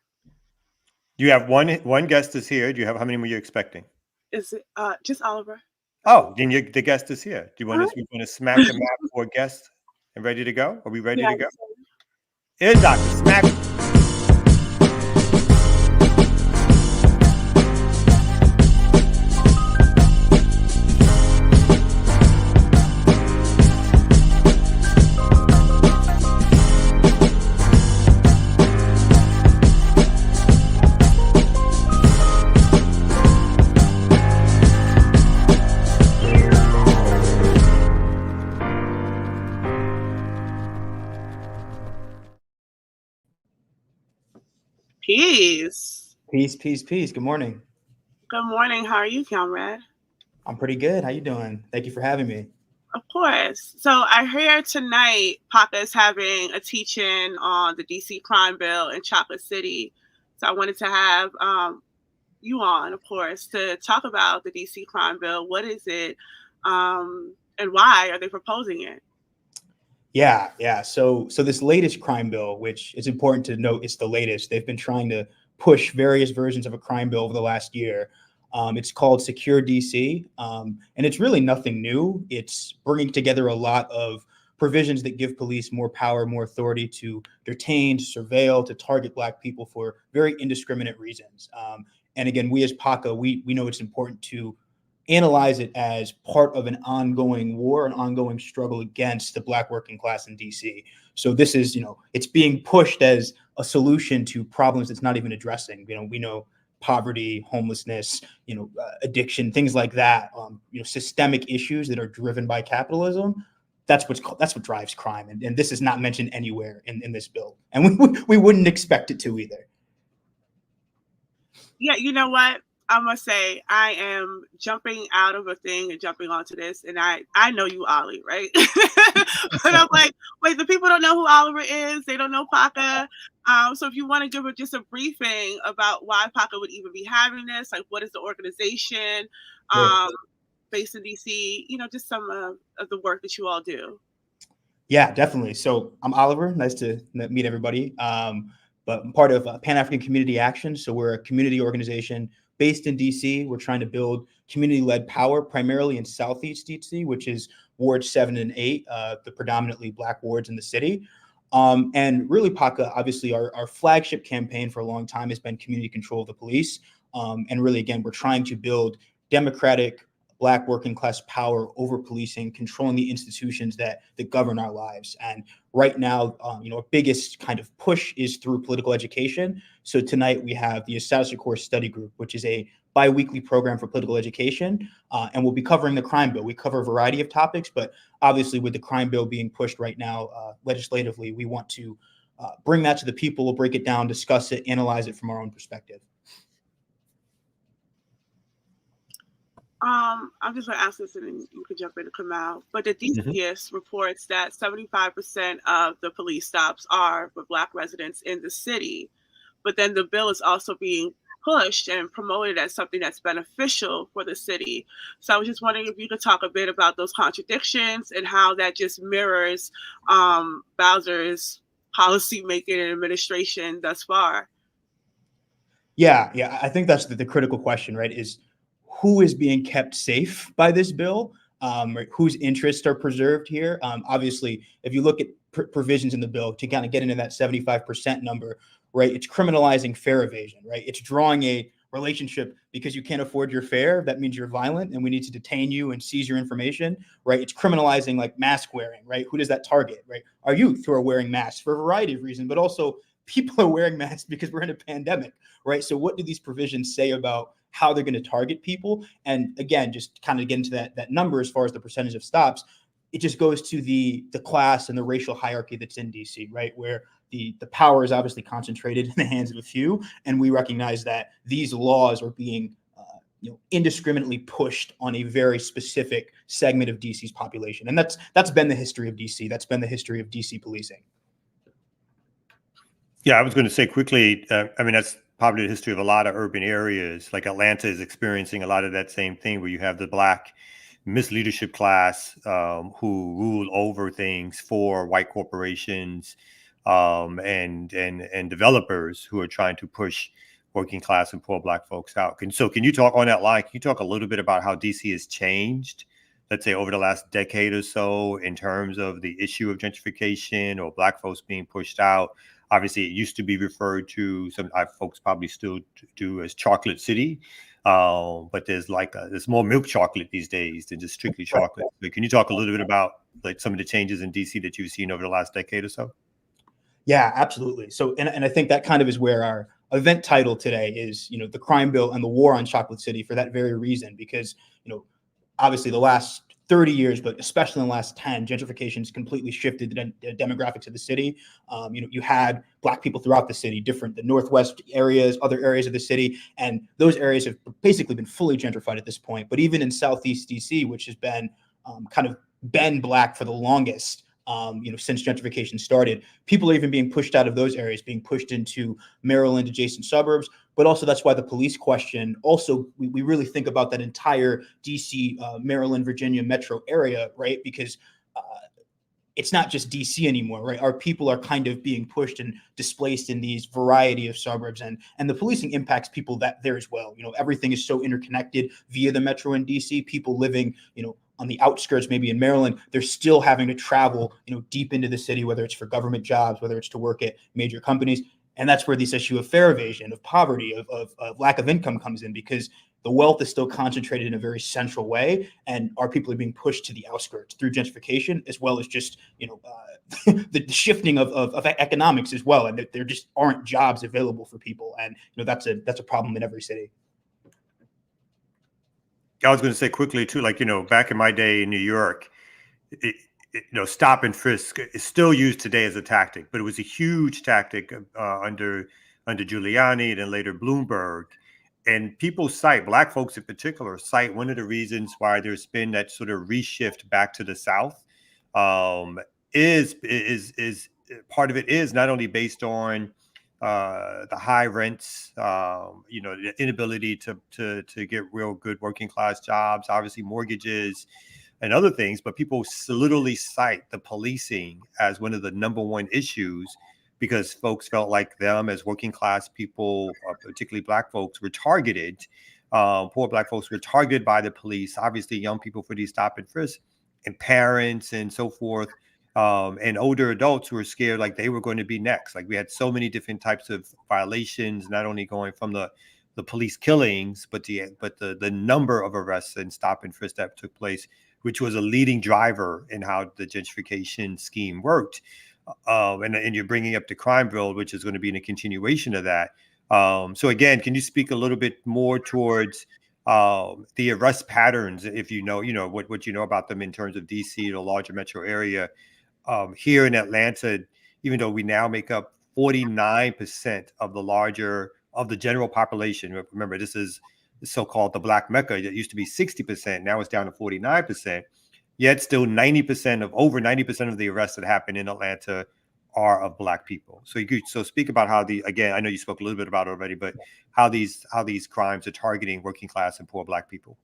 You have one guest is here. Do you have how many were you expecting? Is it just Oliver? Oh, then the guest is here. Do you want to smack the map for guests and ready to go? Are we ready to go? Here's Dr. Smack. Peace. Peace. Good morning. Good morning. How are you, comrade? I'm pretty good. How you doing? Thank you for having me. Of course. So I hear tonight Papa is having a teaching on the DC crime bill in Chocolate City. So I wanted to have you on, of course, to talk about the DC crime bill. What is it? And why are they proposing it? Yeah. So this latest crime bill, which is important to note, it's the latest. They've been trying to push various versions of a crime bill over the last year. It's called Secure DC, and it's really nothing new. It's bringing together a lot of provisions that give police more power, more authority to detain, to surveil, to target Black people for very indiscriminate reasons. And again, we as PACA, we know it's important to analyze it as part of an ongoing war, an ongoing struggle against the Black working class in DC. So this is, it's being pushed as a solution to problems it's not even addressing. We know poverty, homelessness, addiction, things like that, systemic issues that are driven by capitalism. That's what drives crime. And this is not mentioned anywhere in this bill. And we wouldn't expect it to either. Yeah, you know what? I must say, I am jumping out of a thing and jumping onto this, and I know you, Ollie, right? But I'm like, wait, the people don't know who Oliver is. They don't know Paca. So if you want to give just a briefing about why Paca would even be having this, like what is the organization based in DC, just some of the work that you all do. Yeah, definitely. So I'm Oliver. Nice to meet everybody. But I'm part of Pan-African Community Action. So we're a community organization based in DC. We're trying to build community-led power, primarily in Southeast DC, which is wards 7 and 8, the predominantly Black wards in the city. And really, Paca, obviously, our flagship campaign for a long time has been community control of the police. And really, again, we're trying to build democratic Black working class power over policing, controlling the institutions that govern our lives. And right now, our biggest kind of push is through political education. So tonight we have the Establishment Course Study Group, which is a bi-weekly program for political education. And we'll be covering the crime bill. We cover a variety of topics, but obviously with the crime bill being pushed right now legislatively, we want to bring that to the people. We'll break it down, discuss it, analyze it from our own perspective. I'm just going to ask this and then you can jump in and come out. But the DCS reports that 75% of the police stops are for Black residents in the city. But then the bill is also being pushed and promoted as something that's beneficial for the city. So I was just wondering if you could talk a bit about those contradictions and how that just mirrors Bowser's policy making and administration thus far. Yeah. I think that's the critical question, right? Is who is being kept safe by this bill? Whose interests are preserved here? Obviously, if you look at provisions in the bill to kind of get into that 75% number, right? It's criminalizing fare evasion, right? It's drawing a relationship because you can't afford your fare. That means you're violent and we need to detain you and seize your information, right? It's criminalizing like mask wearing, right? Who does that target, right? Our youth who are wearing masks for a variety of reasons, but also people are wearing masks because we're in a pandemic, right? So what do these provisions say about how they're going to target people? And again, just kind of get into that number as far as the percentage of stops, it just goes to the class and the racial hierarchy that's in DC, right? Where the power is obviously concentrated in the hands of a few. And we recognize that these laws are being indiscriminately pushed on a very specific segment of DC's population. And that's been the history of DC. That's been the history of DC policing. Yeah, I was going to say quickly, that's probably the history of a lot of urban areas. Like Atlanta is experiencing a lot of that same thing where you have the Black misleadership class who rule over things for white corporations and developers who are trying to push working class and poor Black folks out. Can you talk on that line? Can you talk a little bit about how DC has changed, let's say over the last decade or so, in terms of the issue of gentrification or Black folks being pushed out? Obviously, it used to be referred to, some folks probably still do, as Chocolate City, but there's more milk chocolate these days than just strictly chocolate. But can you talk a little bit about like some of the changes in DC that you've seen over the last decade or so? Yeah, absolutely. So, and I think that kind of is where our event title today is, the crime bill and the war on Chocolate City, for that very reason, because, obviously the last 30 years, but especially in the last 10, gentrification has completely shifted the demographics of the city. You had Black people throughout the city, the Northwest areas, other areas of the city, and those areas have basically been fully gentrified at this point. But even in Southeast DC, which has been been Black for the longest, since gentrification started, people are even being pushed out of those areas, being pushed into Maryland adjacent suburbs. But also that's why the police question, also, we really think about that entire DC, Maryland, Virginia metro area, right? Because it's not just DC anymore, right? Our people are kind of being pushed and displaced in these variety of suburbs, and the policing impacts people there as well. Everything is so interconnected via the metro in DC. People living, on the outskirts, maybe in Maryland, they're still having to travel, deep into the city, whether it's for government jobs, whether it's to work at major companies. And that's where this issue of fare evasion, of poverty, of lack of income comes in, because the wealth is still concentrated in a very central way, and our people are being pushed to the outskirts through gentrification, as well as just the shifting of economics as well, and that there just aren't jobs available for people, and that's a problem in every city. I was going to say quickly too, like back in my day in New York, stop and frisk is still used today as a tactic, but it was a huge tactic under Giuliani and then later Bloomberg. And people cite, Black folks in particular, cite one of the reasons why there's been that sort of reshift back to the South. Is part of it is not only based on the high rents, the inability to get real good working class jobs, obviously mortgages and other things, but people literally cite the policing as one of the number one issues, because folks felt like them as working class people, particularly Black folks, were targeted. Poor Black folks were targeted by the police, obviously young people for these stop and frisk, and parents and so forth, and older adults who were scared like they were going to be next. Like we had so many different types of violations, not only going from the police killings, but the number of arrests and stop and frisk that took place, which was a leading driver in how the gentrification scheme worked. And you're bringing up the crime bill, which is going to be in a continuation of that. So again, can you speak a little bit more towards the arrest patterns, if what you know about them in terms of DC, the larger metro area? Here in Atlanta, even though we now make up 49% of the general population. Remember, this is so-called the Black Mecca. It used to be 60%. Now it's down to 49%. Yet still over 90% of the arrests that happen in Atlanta are of Black people. So speak about how again, I know you spoke a little bit about it already, but how these crimes are targeting working class and poor Black people.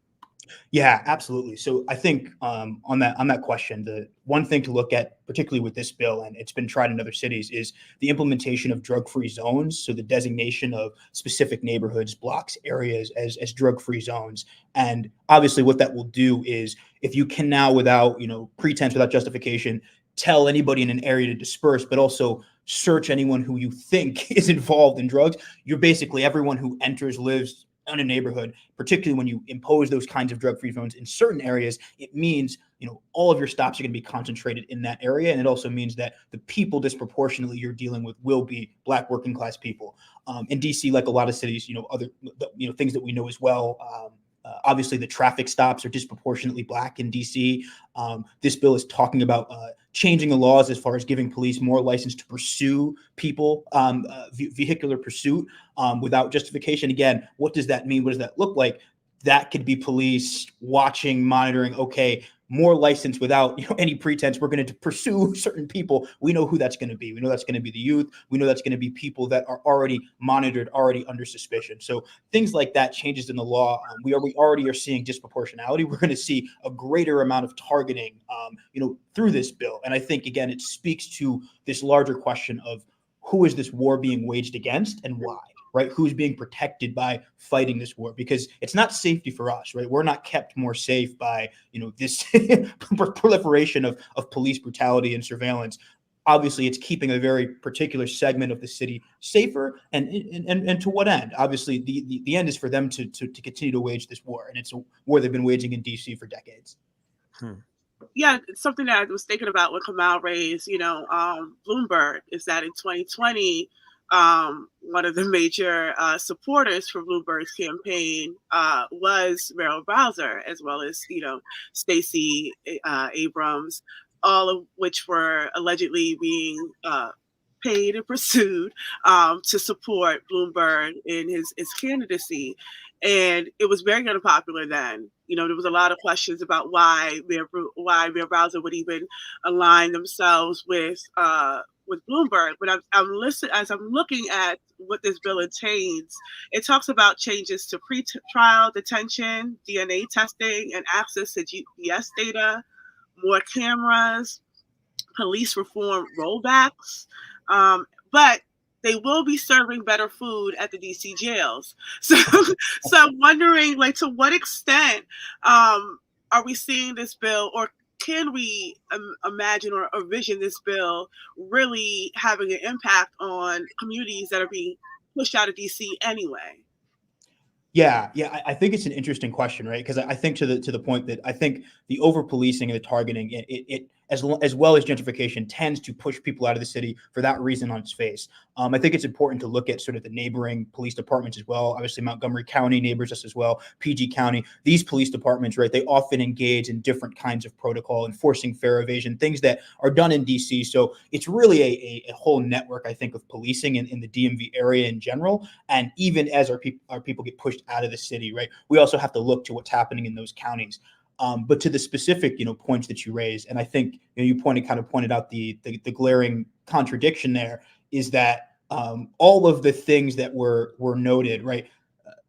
Yeah, absolutely. So I think on that question, the one thing to look at, particularly with this bill, and it's been tried in other cities, is the implementation of drug-free zones. So the designation of specific neighborhoods, blocks, areas as drug-free zones. And obviously what that will do is, if you can now, without pretense, without justification, tell anybody in an area to disperse, but also search anyone who you think is involved in drugs, you're basically everyone who enters, lives in a neighborhood, particularly when you impose those kinds of drug-free zones in certain areas, it means, all of your stops are going to be concentrated in that area. And it also means that the people disproportionately you're dealing with will be Black working class people. In DC, like a lot of cities, other things that we know as well. Obviously, the traffic stops are disproportionately Black in DC. This bill is talking about changing the laws as far as giving police more license to pursue people, vehicular pursuit without justification. Again, what does that mean? What does that look like? That could be police watching, monitoring. Okay, more license without any pretense. We're going to pursue certain people. We know who that's going to be. We know that's going to be the youth. We know that's going to be people that are already monitored, already under suspicion. So things like that, changes in the law. We already are seeing disproportionality. We're going to see a greater amount of targeting, through this bill. And I think, again, it speaks to this larger question of who is this war being waged against and why. Right? Who's being protected by fighting this war? Because it's not safety for us, right? We're not kept more safe by, this proliferation of police brutality and surveillance. Obviously, it's keeping a very particular segment of the city safer. And to what end? Obviously, the end is for them to continue to wage this war. And it's a war they've been waging in DC for decades. Yeah, something that I was thinking about when Kamal raised, Bloomberg, is that in 2020, one of the major supporters for Bloomberg's campaign was Merrill Bowser, as well as, Stacey Abrams, all of which were allegedly being paid and pursued to support Bloomberg in his candidacy. And it was very unpopular then. There was a lot of questions about why Mayor Bowser would even align themselves with Bloomberg. But as I'm looking at what this bill contains, it talks about changes to pre-trial detention, DNA testing, and access to GPS data, more cameras, police reform rollbacks. But they will be serving better food at the DC jails. So I'm wondering, to what extent are we seeing this bill, or can we imagine or envision this bill really having an impact on communities that are being pushed out of DC anyway? Yeah, I think it's an interesting question, right? Because I think to the point that I think the over policing and the targeting, it as well as gentrification tends to push people out of the city for that reason on its face. I think it's important to look at sort of the neighboring police departments as well. Obviously, Montgomery County neighbors us as well. PG County, these police departments, right? They often engage in different kinds of protocol, enforcing fare evasion, things that are done in DC. So it's really a whole network, I think, of policing in the DMV area in general. And even as our people get pushed out of the city, right, we also have to look to what's happening in those counties. But to the specific, points that you raised, and I think you pointed out the glaring contradiction there is that all of the things that were noted, right,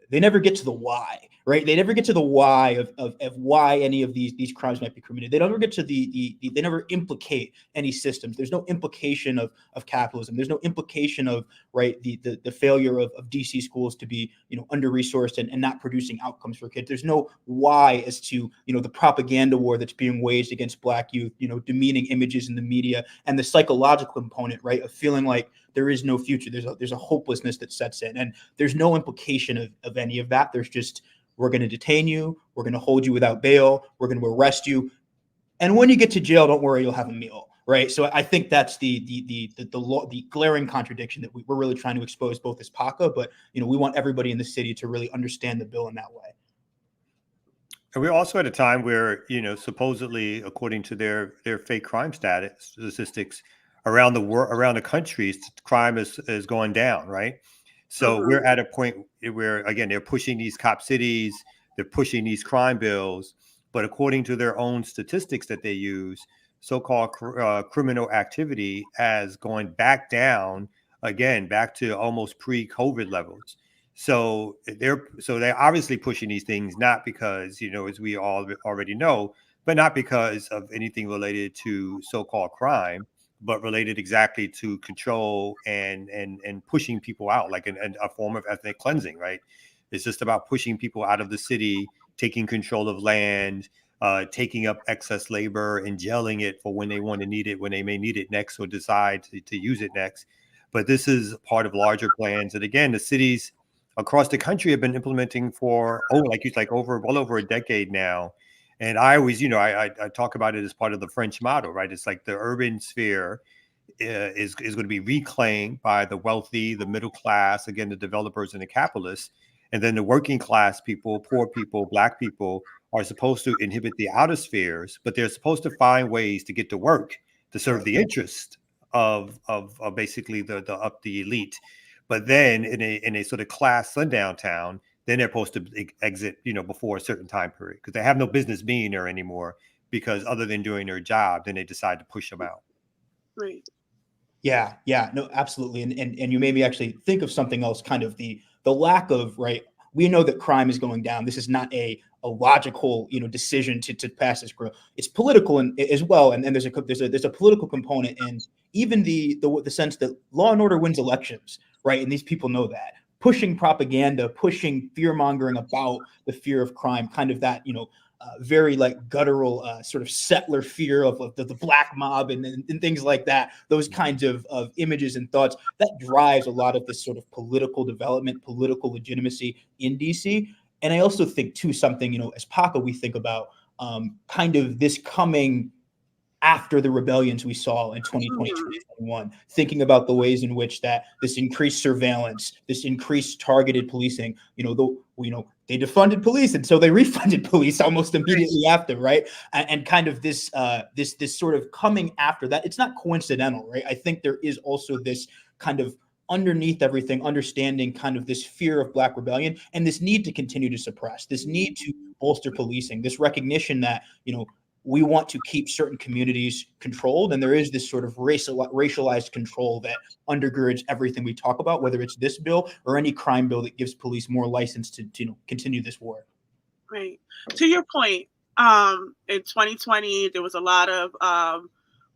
they never get to the why, right? They never get to the why of why any of these crimes might be committed. They never get to they never implicate any systems. There's no implication of capitalism. There's no implication of, right, the failure of DC schools to be, under resourced and not producing outcomes for kids. There's no why as to, the propaganda war that's being waged against Black youth, demeaning images in the media, and the psychological component, right, of feeling like there is no future. There's a hopelessness that sets in, and there's no implication of any of that. There's just, we're going to detain you, we're going to hold you without bail, we're going to arrest you, and when you get to jail, don't worry, you'll have a meal, right? So I think that's the glaring contradiction that we're really trying to expose, both as PACA, but we want everybody in the city to really understand the bill in that way. And we're also at a time where, supposedly, according to their fake crime statistics, around the country, crime is going down, right? So we're at a point where, again, they're pushing these cop cities, they're pushing these crime bills, but according to their own statistics that they use, so-called criminal activity has going back down again, back to almost pre-COVID levels. So they're obviously pushing these things, not because, as we all already know, but not because of anything related to so-called crime, but related exactly to control and pushing people out, like a form of ethnic cleansing, right? It's just about pushing people out of the city, taking control of land, taking up excess labor and jailing it for when they want to need it, when they may need it next or decide to use it next. But this is part of larger plans that, again, the cities across the country have been implementing for, well over a decade now. And I always, I talk about it as part of the French model, right? It's like the urban sphere is going to be reclaimed by the wealthy, the middle class, again, the developers and the capitalists. And then the working class people, poor people, Black people are supposed to inhabit the outer spheres, but they're supposed to find ways to get to work to serve the interest of basically the elite. But then in a sort of class sundown town, then they're supposed to exit, before a certain time period, because they have no business being there anymore, because other than doing their job, then they decide to push them out. Right. Yeah, no, absolutely. And you made me actually think of something else, kind of the lack of, right, we know that crime is going down. This is not a logical, decision to pass this growth. It's political as well. And there's a political component, and even the sense that law and order wins elections, right? And these people know that. Pushing propaganda, pushing fear mongering about the fear of crime, kind of that, very like guttural sort of settler fear of the Black mob and things like that. Those kinds of images and thoughts that drives a lot of this sort of political development, political legitimacy in DC. And I also think too, something, as PACA, we think about kind of this coming after the rebellions we saw in 2020, 2021, thinking about the ways in which that this increased surveillance, this increased targeted policing, they defunded police, and so they refunded police almost immediately after, right? And kind of this sort of coming after that, it's not coincidental, right? I think there is also this kind of underneath everything, understanding kind of this fear of Black rebellion and this need to continue to suppress, this need to bolster policing, this recognition that, we want to keep certain communities controlled. And there is this sort of racialized control that undergirds everything we talk about, whether it's this bill or any crime bill that gives police more license to continue this war. Right. To your point, in 2020, there was a lot of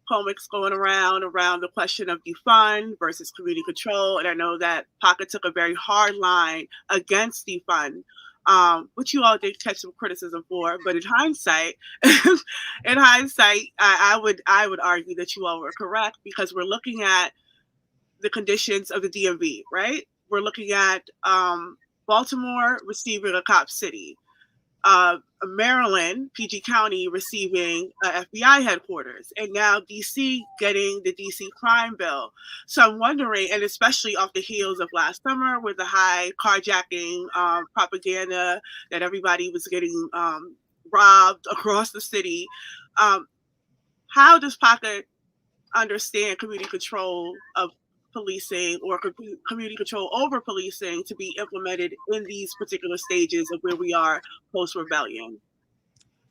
polemics going around the question of defund versus community control. And I know that PACA took a very hard line against defund. Which you all did catch some criticism for, but in hindsight, I would argue that you all were correct, because we're looking at the conditions of the DMV, right? We're looking at Baltimore receiving a cop city. Maryland, PG County receiving FBI headquarters, and now DC getting the DC crime bill. So I'm wondering, and especially off the heels of last summer with the high carjacking propaganda that everybody was getting robbed across the city, how does Pocket understand community control of policing or community control over policing to be implemented in these particular stages of where we are post-rebellion?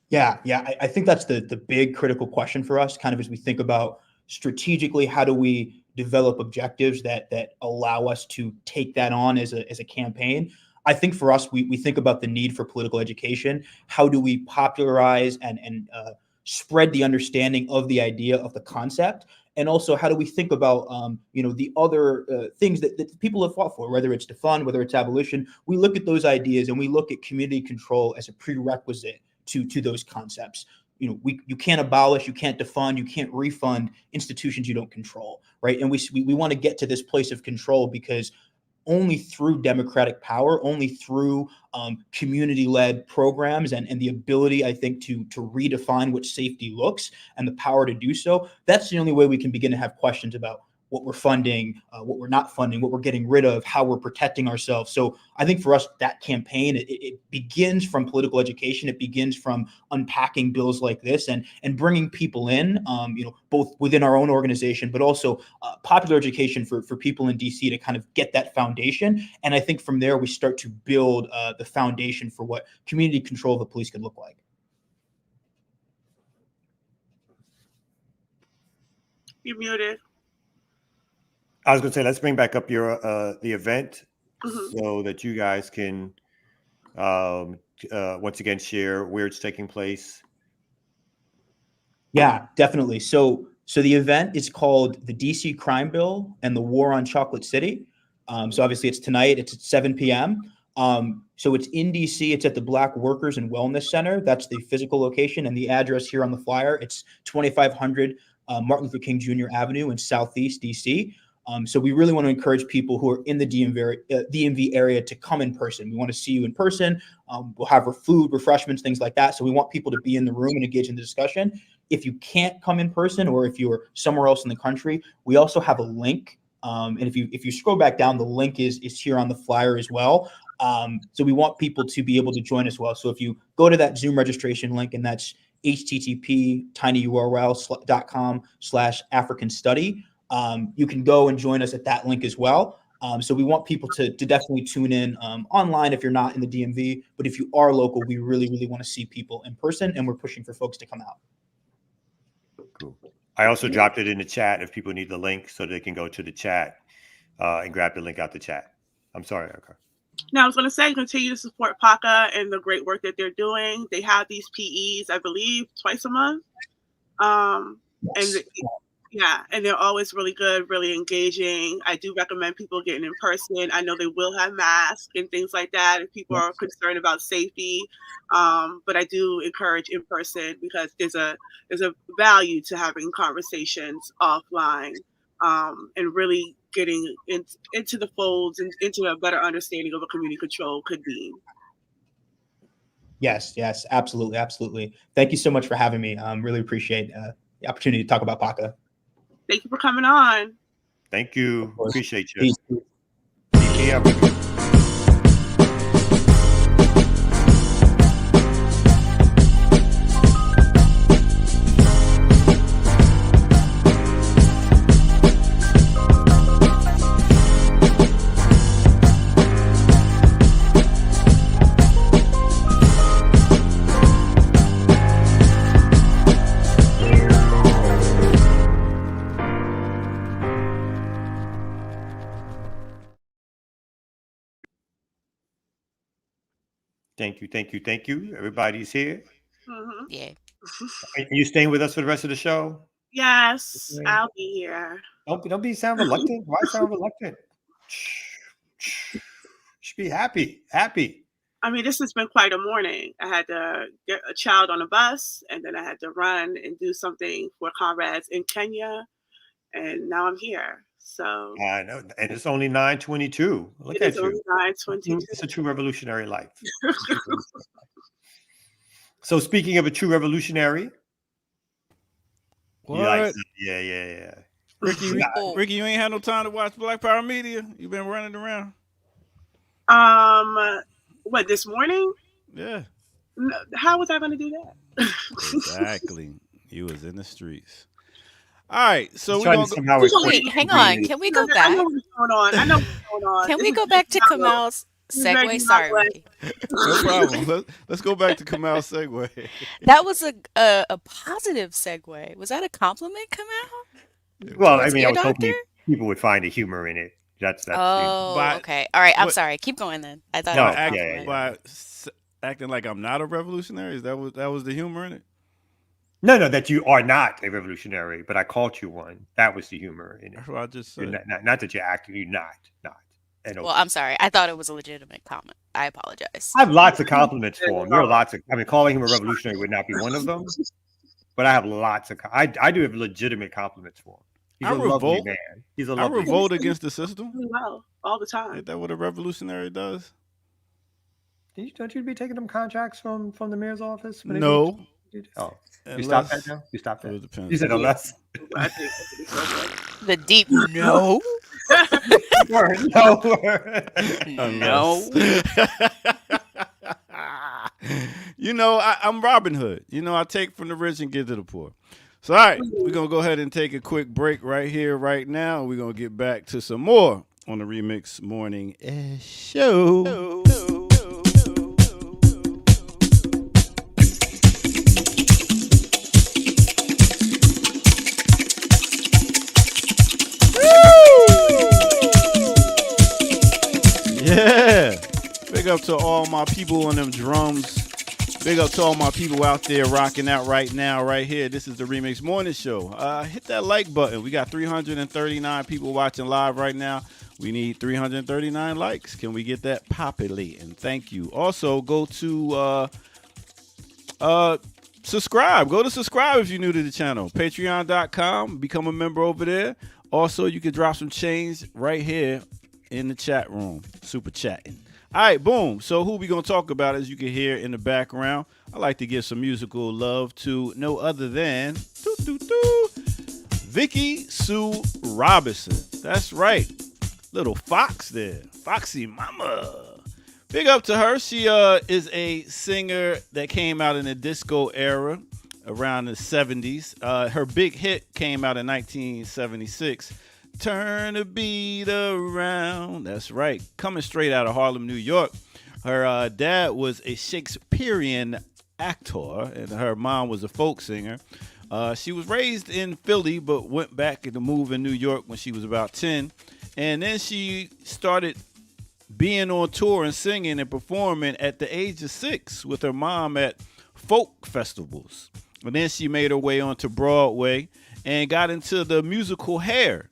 Yeah, I think that's the big critical question for us, kind of as we think about strategically, how do we develop objectives that allow us to take that on as a campaign. I think for us, we think about the need for political education. How do we popularize and spread the understanding of the idea of the concept? And also, how do we think about the other things that people have fought for, whether it's defund, whether it's abolition? We look at those ideas and we look at community control as a prerequisite to those concepts. You can't abolish, you can't defund, you can't refund institutions you don't control, right? And we want to get to this place of control because only through democratic power, only through community-led programs and the ability, I think, to redefine what safety looks and the power to do so, that's the only way we can begin to have questions about what we're funding, what we're not funding, what we're getting rid of, how we're protecting ourselves. So I think for us, that campaign, it begins from political education. It begins from unpacking bills like this and bringing people in, both within our own organization, but also popular education for people in DC to kind of get that foundation. And I think from there, we start to build the foundation for what community control of the police could look like. You're muted. I was going to say, let's bring back up your the event so that you guys can once again share where it's taking place. Yeah, definitely. So the event is called the DC Crime Bill and the War on Chocolate City. So obviously it's tonight. It's at 7 p.m. So it's in DC. It's at the Black Workers and Wellness Center. That's the physical location, and the address here on the flyer. It's 2500 Martin Luther King Jr. Avenue in Southeast DC. So we really want to encourage people who are in the DMV area to come in person. We want to see you in person. We'll have food, refreshments, things like that. So we want people to be in the room and engage in the discussion. If you can't come in person, or if you're somewhere else in the country, we also have a link. And if you scroll back down, the link is here on the flyer as well. So we want people to be able to join as well. So if you go to that Zoom registration link, and that's http://tinyurl.com/African study. You can go and join us at that link as well. So we want people to definitely tune in online if you're not in the DMV. But if you are local, we really, really want to see people in person, and we're pushing for folks to come out. Cool. I also dropped it in the chat if people need the link so they can go to the chat and grab the link out the chat. I'm sorry, Erica. Now, I was going to say, continue to support PACA and the great work that they're doing. They have these PEs, I believe, twice a month. And they're always really good, really engaging. I do recommend people getting in person. I know they will have masks and things like that if people are concerned about safety. But I do encourage in person because there's a value to having conversations offline and really getting into the folds and into a better understanding of what community control could be. Yes, absolutely. Thank you so much for having me. Really appreciate the opportunity to talk about PACA. Thank you for coming on. Thank you. Appreciate you. Peace. Yeah. Thank you. Everybody's here. Mm-hmm. Yeah. Are you staying with us for the rest of the show? Yes, I'll be here. Don't sound reluctant. Why sound reluctant? Should be happy. I mean, this has been quite a morning. I had to get a child on a bus, and then I had to run and do something for comrades in Kenya, and now I'm here. So I know, and it's only 9:22. Look it at is only you. 9:22. It's a true revolutionary life. So speaking of a true revolutionary, you like, What? yeah. Ricky, Oh, Ricky, you ain't had no time to watch Black Power Media. You been running around. What, this morning? Yeah, How was I going to do that? exactly. You was in the streets. All right, so He's we trying gonna to go. somehow wait, equate hang being on. in Can we No, go I know back? what's going on. I know what's going on. Can This we is go very back to Mallow. Kamal's This is very segue? Sorry, Mallow. Ricky. No problem. Let's go back to Kamal segue. That was a positive segue. Was that a compliment, Kamal? Well, I Towards mean, I Ear was Doctor? hoping people would find the humor in it. That's Oh, By okay. All right. I'm what? sorry. Keep going then. I thought it By was a act yeah. compliment. by acting like I'm not a revolutionary. Is that was the humor in it? No, that you are not a revolutionary, but I called you one. That was the humor in it. That's what I just You're said. not that you're acting. You're not. And Well, I'm sorry. I thought it was a legitimate comment. I apologize. I have lots of compliments for him. There are lots of. I mean, calling him a revolutionary would not be one of them, but I have lots of. I do have legitimate compliments for him. He's I a lovely revolt. man. He's a I lovely man. revolt against the system. Well, all the time. Ain't that what a revolutionary does? Don't you be taking them contracts from the mayor's office? When they No. go oh, you stopped that Unless now? You stopped it that? depends. You said unless. I think it's so funny. The deep no. Word, no word. No. You know, I'm Robin Hood. You know, I take from the rich and give to the poor. So, all right, we're going to go ahead and take a quick break right here, right now. We're going to get back to some more on the Remix Morning Show. Yeah. Big up to all my people on them drums. Big up to all my people out there rocking out right now, right here. This is the Remix Morning Show. Hit that like button. We got 339 people watching live right now. We need 339 likes. Can we get that populating? Thank you. Also, go to subscribe. Go to subscribe if you're new to the channel. Patreon.com. Become a member over there. Also, you can drop some change right here in the chat room. Super chatting. All right, boom. So who we going to talk about, as you can hear in the background? I like to give some musical love to no other than Vickie Sue Robinson. That's right. Little Fox there. Foxy Mama. Big up to her. She is a singer that came out in the disco era around the 70s. Her big hit came out in 1976. Turn the beat around. That's right. Coming straight out of Harlem, New York. Her dad was a Shakespearean actor, and her mom was a folk singer. She was raised in Philly, but went back to move in New York when she was about 10. And then she started being on tour and singing and performing at the age of 6 with her mom at folk festivals. And then she made her way onto Broadway and got into the musical Hair.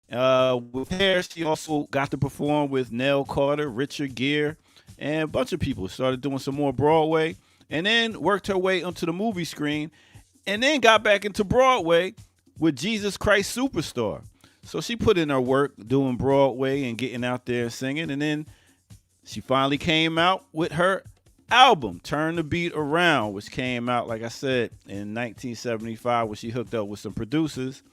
With Hair, she also got to perform with Nell Carter, Richard Gere, and a bunch of people. Started doing some more Broadway, and then worked her way onto the movie screen, and then got back into Broadway with Jesus Christ Superstar. So she put in her work doing Broadway and getting out there singing, and then she finally came out with her album, Turn the Beat Around, which came out, like I said, in 1975, when she hooked up with some producers,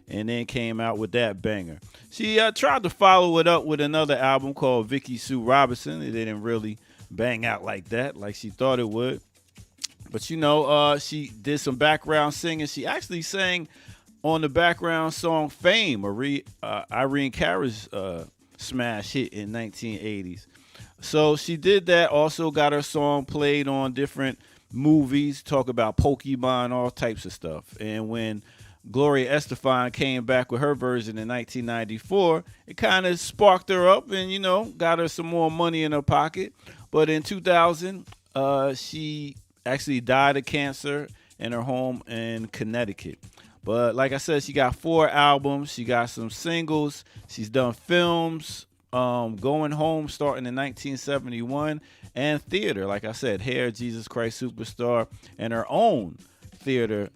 and then came out with that banger. She tried to follow it up with another album called Vickie Sue Robinson. It didn't really bang out like that, like she thought it would. But, you know, she did some background singing. She actually sang on the background song Fame, Irene Cara's smash hit in 1980s. So she did that, also got her song played on different movies, talk about Pokemon, all types of stuff. And when Gloria Estefan came back with her version in 1994, it kind of sparked her up and, you know, got her some more money in her pocket. But in 2000, she actually died of cancer in her home in Connecticut. But like I said, she got 4 albums. She got some singles. She's done films, Going Home starting in 1971, and theater. Like I said, Hair, Jesus Christ Superstar, and her own theater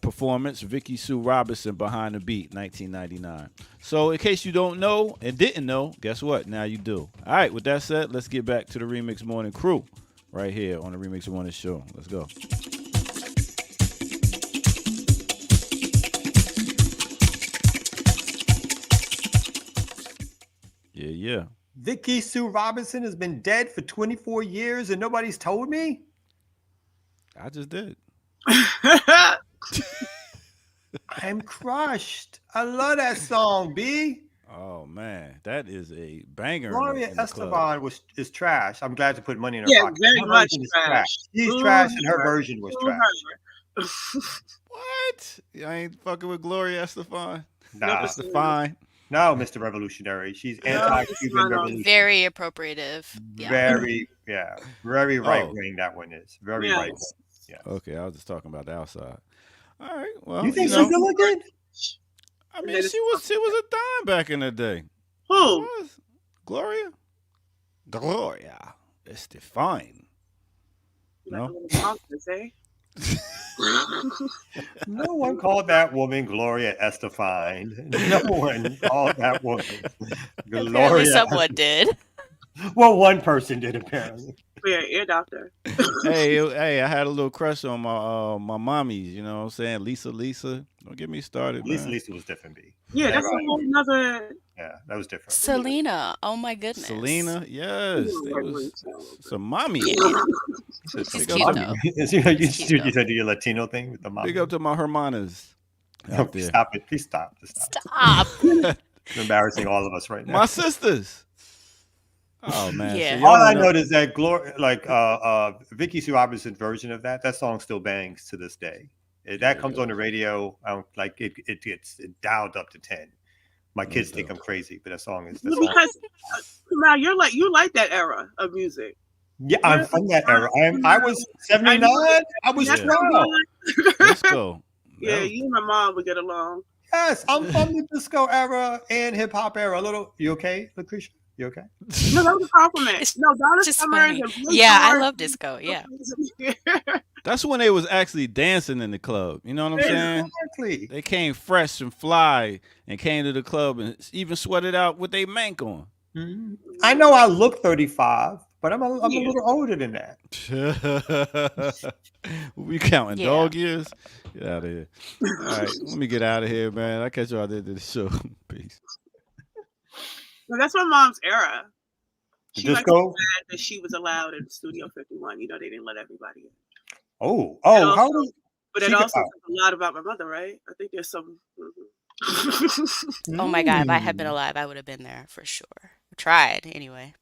performance, Vickie Sue Robinson, Behind the Beat, 1999. So in case you don't know and didn't know, guess what? Now you do. All right, with that said, let's get back to the Remix Morning crew right here on the Remix Morning Show. Let's go. Yeah. Vickie Sue Robinson has been dead for 24 years and nobody's told me? I just did. I'm crushed. I love that song, B. Oh man, that is a banger. Gloria in the club. Estefan is trash. I'm glad to put money in her Yeah, pocket. very Her much version is trash. She's Boo trash and her her. version was Boo trash. What? I ain't fucking with Gloria Estefan. Nah. Estefan. No, Mr. Revolutionary. She's anti-Cuban revolution. Very appropriative. Yeah. Very Oh. right wing. That one is very Yes. right wing. Yeah. Okay, I was just talking about the outside. All right. Well, You think know, she's still good? I mean, she was a dime back in the day. Who? Was Gloria? Gloria Estefan. Like No? a little bonkers, eh? No one called that woman Gloria Estefan. No one called that woman Apparently Gloria. someone did. Well, one person did apparently. Yeah, ear doctor. hey, I had a little crush on my mommies, you know what I'm saying? Lisa. Don't get me started, man. Lisa was different, B. Yeah, that's a right. whole nother. Yeah, that was different. Selena. Oh my goodness. Selena, yes. They was some mommy. It's Big cute up, though. you said do your Latino thing with the mom. big up to my hermanas No, out there. stop it. Please stop. Stop. It's embarrassing all of us right now. My sisters. Oh man. Yeah. So y'all All I know- know is that Vickie Sue Robinson's version of that song still bangs to this day. That comes on the radio, it gets dialed up to 10. My kids think I'm crazy, but that song is Because now you like that era of music. yeah, I'm from that era. I was 79. I was That's 12. Disco. Yeah, you and my mom would get along. Yes, I'm from the disco era and hip hop era. You okay, Lucretia? You okay? No, that was a compliment. It's No, Donna just Summer funny. and Blue Yeah, I Heart. love disco. Yeah. That's when they was actually dancing in the club. You know what I'm saying? Exactly. They came fresh and fly and came to the club and even sweated out with their mank on. I know I look 35, but I'm a little older than that. We counting Yeah. dog years? Get out of here. All right, let me get out of here, man. I'll catch you out there to the show. Peace. Well, that's my mom's era. She liked Disco? the fact that she was allowed in Studio 51. You know, they didn't let everybody in. Oh, And how also- old? But it She could- also says a lot about my mother, right? I think there's some. Oh my God. If I had been alive, I would have been there for sure. Tried anyway.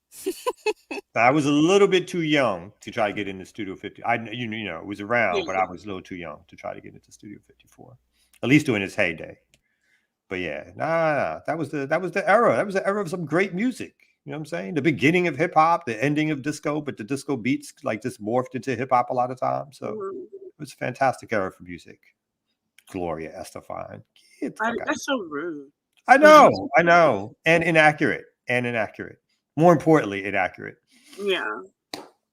I was a little bit too young to try to get into Studio 50. It was around, but I was a little too young to try to get into Studio 54. At least during its heyday. But yeah, that was the era. That was the era of some great music. You know what I'm saying? The beginning of hip hop, the ending of disco, but the disco beats like just morphed into hip hop a lot of times. So it was a fantastic era for music. Gloria Estefan. That's so rude. I know. And inaccurate. More importantly, inaccurate. Yeah.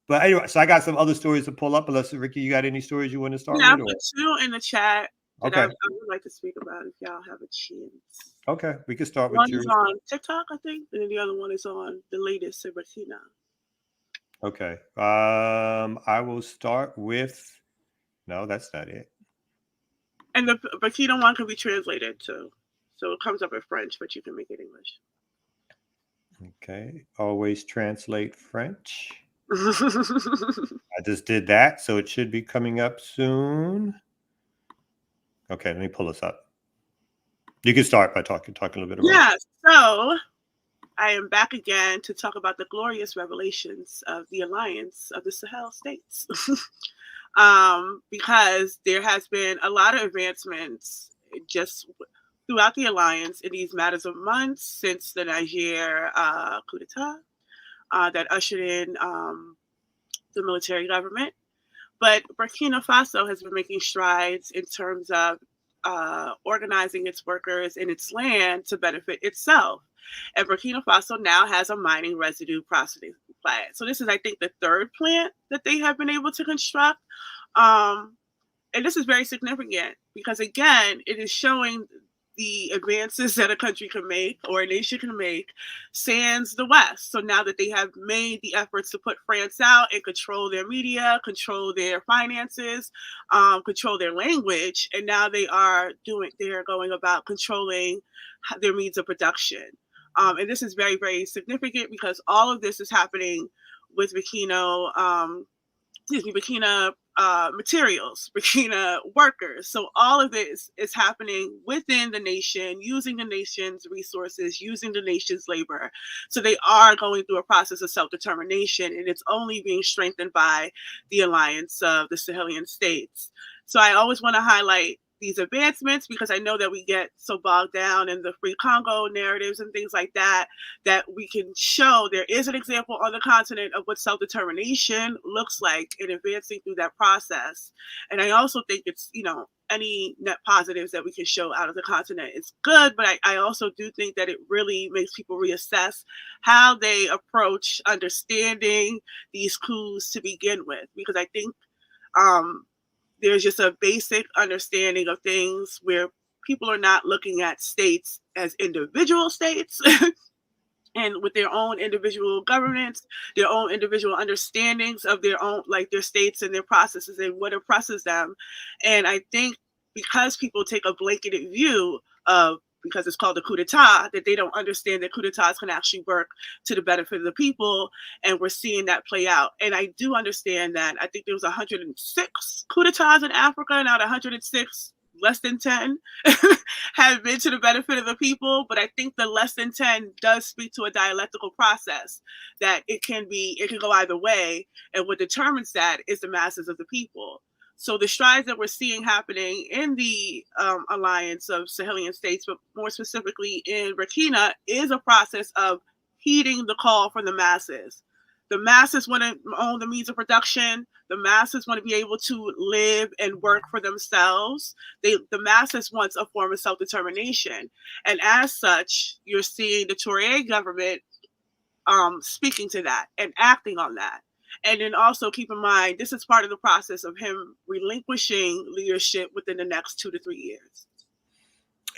But anyway, so I got some other stories to pull up. Unless, Ricky, you got any stories you want to start Yeah, I with? put two in the chat that Okay. I would like to speak about if y'all have a chance. Okay, we can start with One yours. is on TikTok, I think, and then the other one is on the latest Sabratina. Okay. I will start with. No, that's not it. And the Burkina one can be translated too. So it comes up in French, but you can make it English. Okay. Always translate French. I just did that, so it should be coming up soon. Okay, let me pull this up. You can start by talking a little bit about it. Yeah, so I am back again to talk about the glorious revelations of the alliance of the Sahel states. Because there has been a lot of advancements just throughout the alliance in these matters of months since the Niger coup d'etat that ushered in the military government. But Burkina Faso has been making strides in terms of organizing its workers and its land to benefit itself. And Burkina Faso now has a mining residue processing plant. So this is, I think, the third plant that they have been able to construct. And this is very significant because, again, it is showing the advances that a country can make or a nation can make sans the West. So now that they have made the efforts to put France out and control their media, control their finances, control their language, and now they are going about controlling their means of production. And this is very, very significant because all of this is happening with Burkina materials, Burkina workers. So all of this is happening within the nation, using the nation's resources, using the nation's labor. So they are going through a process of self-determination, and it's only being strengthened by the alliance of the Sahelian states. So I always want to highlight these advancements because I know that we get so bogged down in the Free Congo narratives and things like that, that we can show there is an example on the continent of what self-determination looks like in advancing through that process. And I also think it's, any net positives that we can show out of the continent is good, but I also do think that it really makes people reassess how they approach understanding these coups to begin with, because I think there's just a basic understanding of things where people are not looking at states as individual states and with their own individual governments, their own individual understandings of their own, like their states and their processes and what oppresses them. And I think because people take a blanketed view of, because it's called a coup d'etat, that they don't understand that coup d'etats can actually work to the benefit of the people. And we're seeing that play out. And I do understand that. I think there was 106 coup d'etats in Africa, and out of 106, less than 10 have been to the benefit of the people. But I think the less than 10 does speak to a dialectical process that it can go either way. And what determines that is the masses of the people. So the strides that we're seeing happening in the alliance of Sahelian states, but more specifically in Burkina, is a process of heeding the call from the masses. The masses want to own the means of production. The masses want to be able to live and work for themselves. The masses want a form of self-determination. And as such, you're seeing the Touré government speaking to that and acting on that. And then also keep in mind, this is part of the process of him relinquishing leadership within the next 2 to 3 years.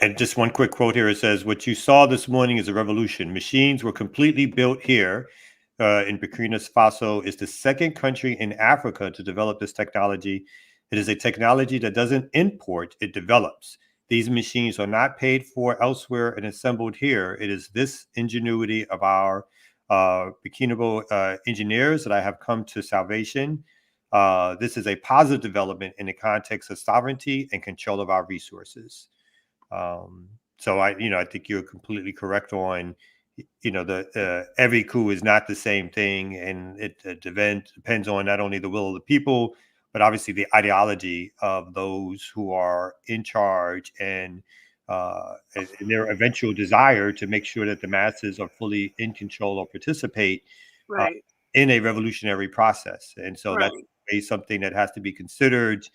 And just one quick quote here. It says, "What you saw this morning is a revolution. Machines were completely built here in Burkina Faso. Is the second country in Africa to develop this technology. It is a technology that doesn't import, it develops. These machines are not paid for elsewhere and assembled here. It is this ingenuity of our Burkina engineers that I have come to salvation. This is a positive development in the context of sovereignty and control of our resources." So I think you're completely correct on, every coup is not the same thing, and it depends on not only the will of the people, but obviously the ideology of those who are in charge and their eventual desire to make sure that the masses are fully in control or participate Right. in a revolutionary process. And so Right. that's something that has to be considered.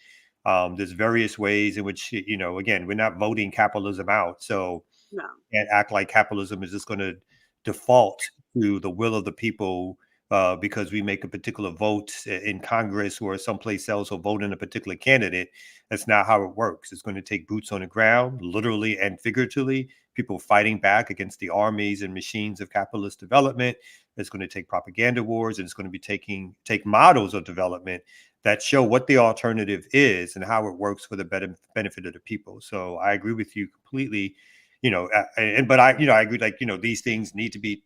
There's various ways in which, again, we're not voting capitalism out. So No. can't act like capitalism is just going to default to the will of the people because we make a particular vote in Congress or someplace else or vote in a particular candidate. That's not how it works. It's going to take boots on the ground, literally and figuratively, people fighting back against the armies and machines of capitalist development. It's going to take propaganda wars, and it's going to be take models of development that show what the alternative is and how it works for the benefit of the people. So I agree with you completely. But I agree. Like, these things need to be.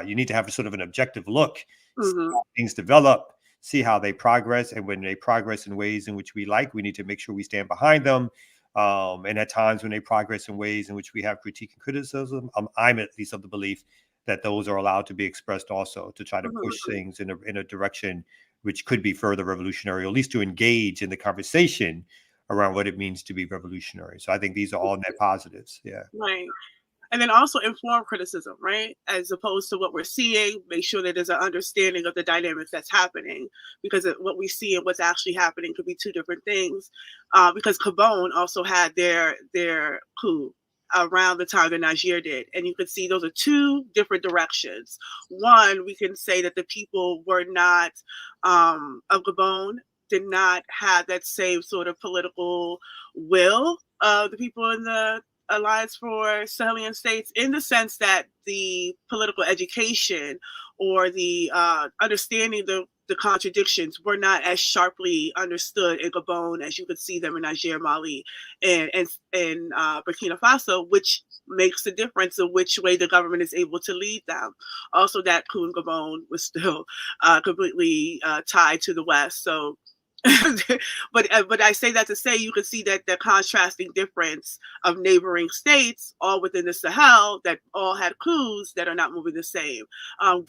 You need to have a sort of an objective look, see how things develop, see how they progress, and when they progress in ways in which we like, we need to make sure we stand behind them. And at times when they progress in ways in which we have critique and criticism, I'm at least of the belief that those are allowed to be expressed also, to try to push things in a direction which could be further revolutionary, or at least to engage in the conversation around what it means to be revolutionary. So I think these are all net positives. Yeah. Right. And then also inform criticism, right? As opposed to what we're seeing, make sure that there's an understanding of the dynamics that's happening, because what we see and what's actually happening could be two different things. Because Gabon also had their coup around the time that Niger did. And you could see those are two different directions. One, we can say that the people were not of Gabon did not have that same sort of political will of the people in the Alliance for Sahelian States, in the sense that the political education or the understanding the contradictions were not as sharply understood in Gabon as you could see them in Niger, Mali, and Burkina Faso, which makes the difference of which way the government is able to lead them. Also, that coup in Gabon was still completely tied to the West. So, but I say that to say you can see that the contrasting difference of neighboring states, all within the Sahel, that all had coups that are not moving the same.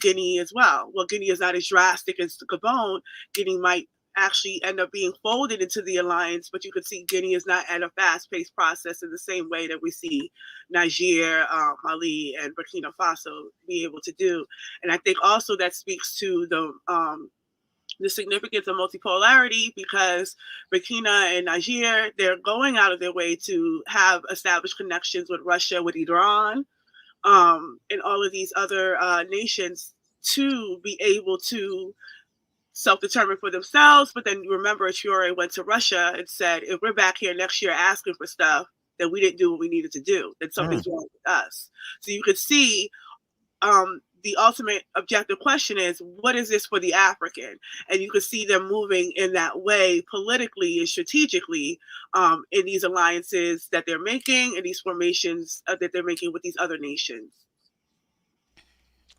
Guinea as well. Well, Guinea is not as drastic as Gabon. Guinea might actually end up being folded into the alliance, but you can see Guinea is not at a fast-paced process in the same way that we see Niger, Mali, and Burkina Faso be able to do. And I think also that speaks to the significance of multipolarity, because Burkina and Niger, they're going out of their way to have established connections with Russia, with Iran, and all of these other nations to be able to self-determine for themselves. But then remember, Traore went to Russia and said, if we're back here next year asking for stuff, then we didn't do what we needed to do. Then something's wrong with us. So you could see the ultimate objective question is, what is this for the African? And you can see them moving in that way politically and strategically in these alliances that they're making, and these formations that they're making with these other nations.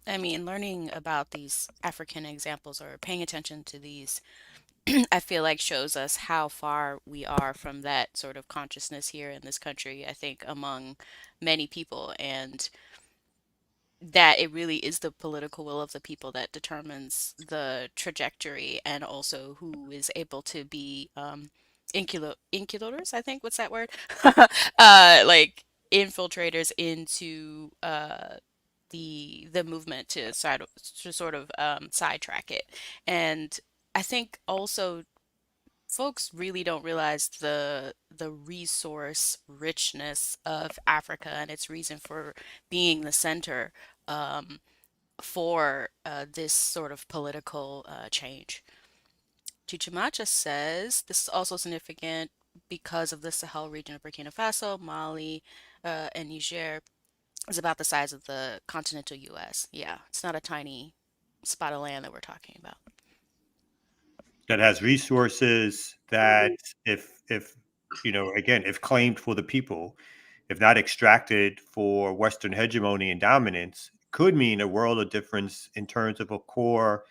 I mean, learning about these African examples or paying attention to these, I feel like shows us how far we are from that sort of consciousness here in this country, I think, among many people. And that it really is the political will of the people that determines the trajectory, and also who is able to be inculators, I think, what's that word? Like infiltrators into the movement to sort of sidetrack it. And I think also folks really don't realize the resource richness of Africa and its reason for being the center um, for this sort of political change. Chichimacha says this is also significant because of the Sahel region of Burkina Faso, Mali, and Niger is about the size of the continental U.S. Yeah, it's not a tiny spot of land that we're talking about. That has resources that, if again, if claimed for the people, if not extracted for Western hegemony and dominance, could mean a world of difference in terms of a core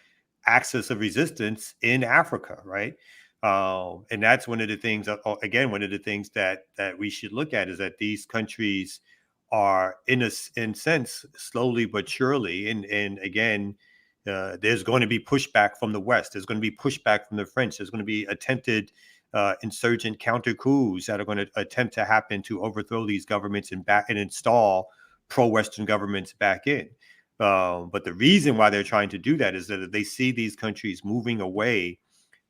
axis of resistance in Africa, right? And that's one of the things. Again, one of the things that we should look at is that these countries are, in sense, slowly but surely, and again, there's going to be pushback from the West. There's going to be pushback from the French. There's going to be attempted insurgent counter coups that are going to attempt to happen to overthrow these governments and install pro-Western governments back in. But the reason why they're trying to do that is that they see these countries moving away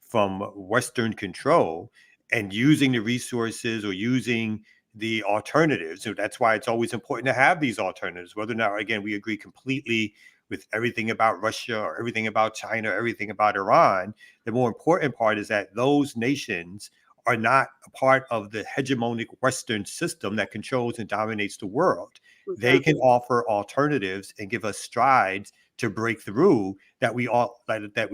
from Western control and using the resources or using the alternatives. So that's why it's always important to have these alternatives, whether or not, again, we agree completely with everything about Russia or everything about China, everything about Iran. The more important part is that those nations are not a part of the hegemonic Western system that controls and dominates the world. Mm-hmm. They can offer alternatives and give us strides to break through that we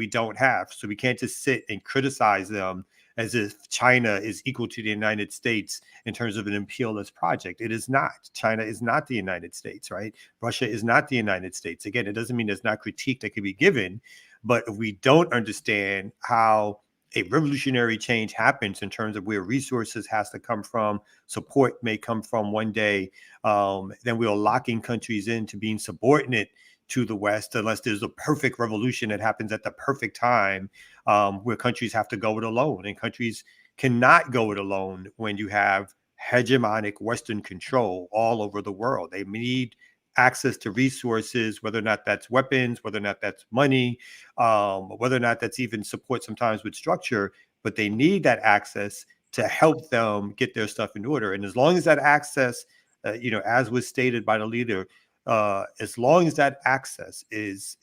don't have. So we can't just sit and criticize them as if China is equal to the United States in terms of an imperialist project. It is not. China is not the United States, right? Russia is not the United States. Again, it doesn't mean there's not critique that can be given, but if we don't understand how a revolutionary change happens in terms of where resources has to come from, support may come from one day, then we are locking countries into being subordinate to the West, unless there's a perfect revolution that happens at the perfect time, where countries have to go it alone. And countries cannot go it alone when you have hegemonic Western control all over the world. They need access to resources, whether or not that's weapons, whether or not that's money, whether or not that's even support sometimes with structure, but they need that access to help them get their stuff in order. And as long as that access, as was stated by the leader, as long as that access is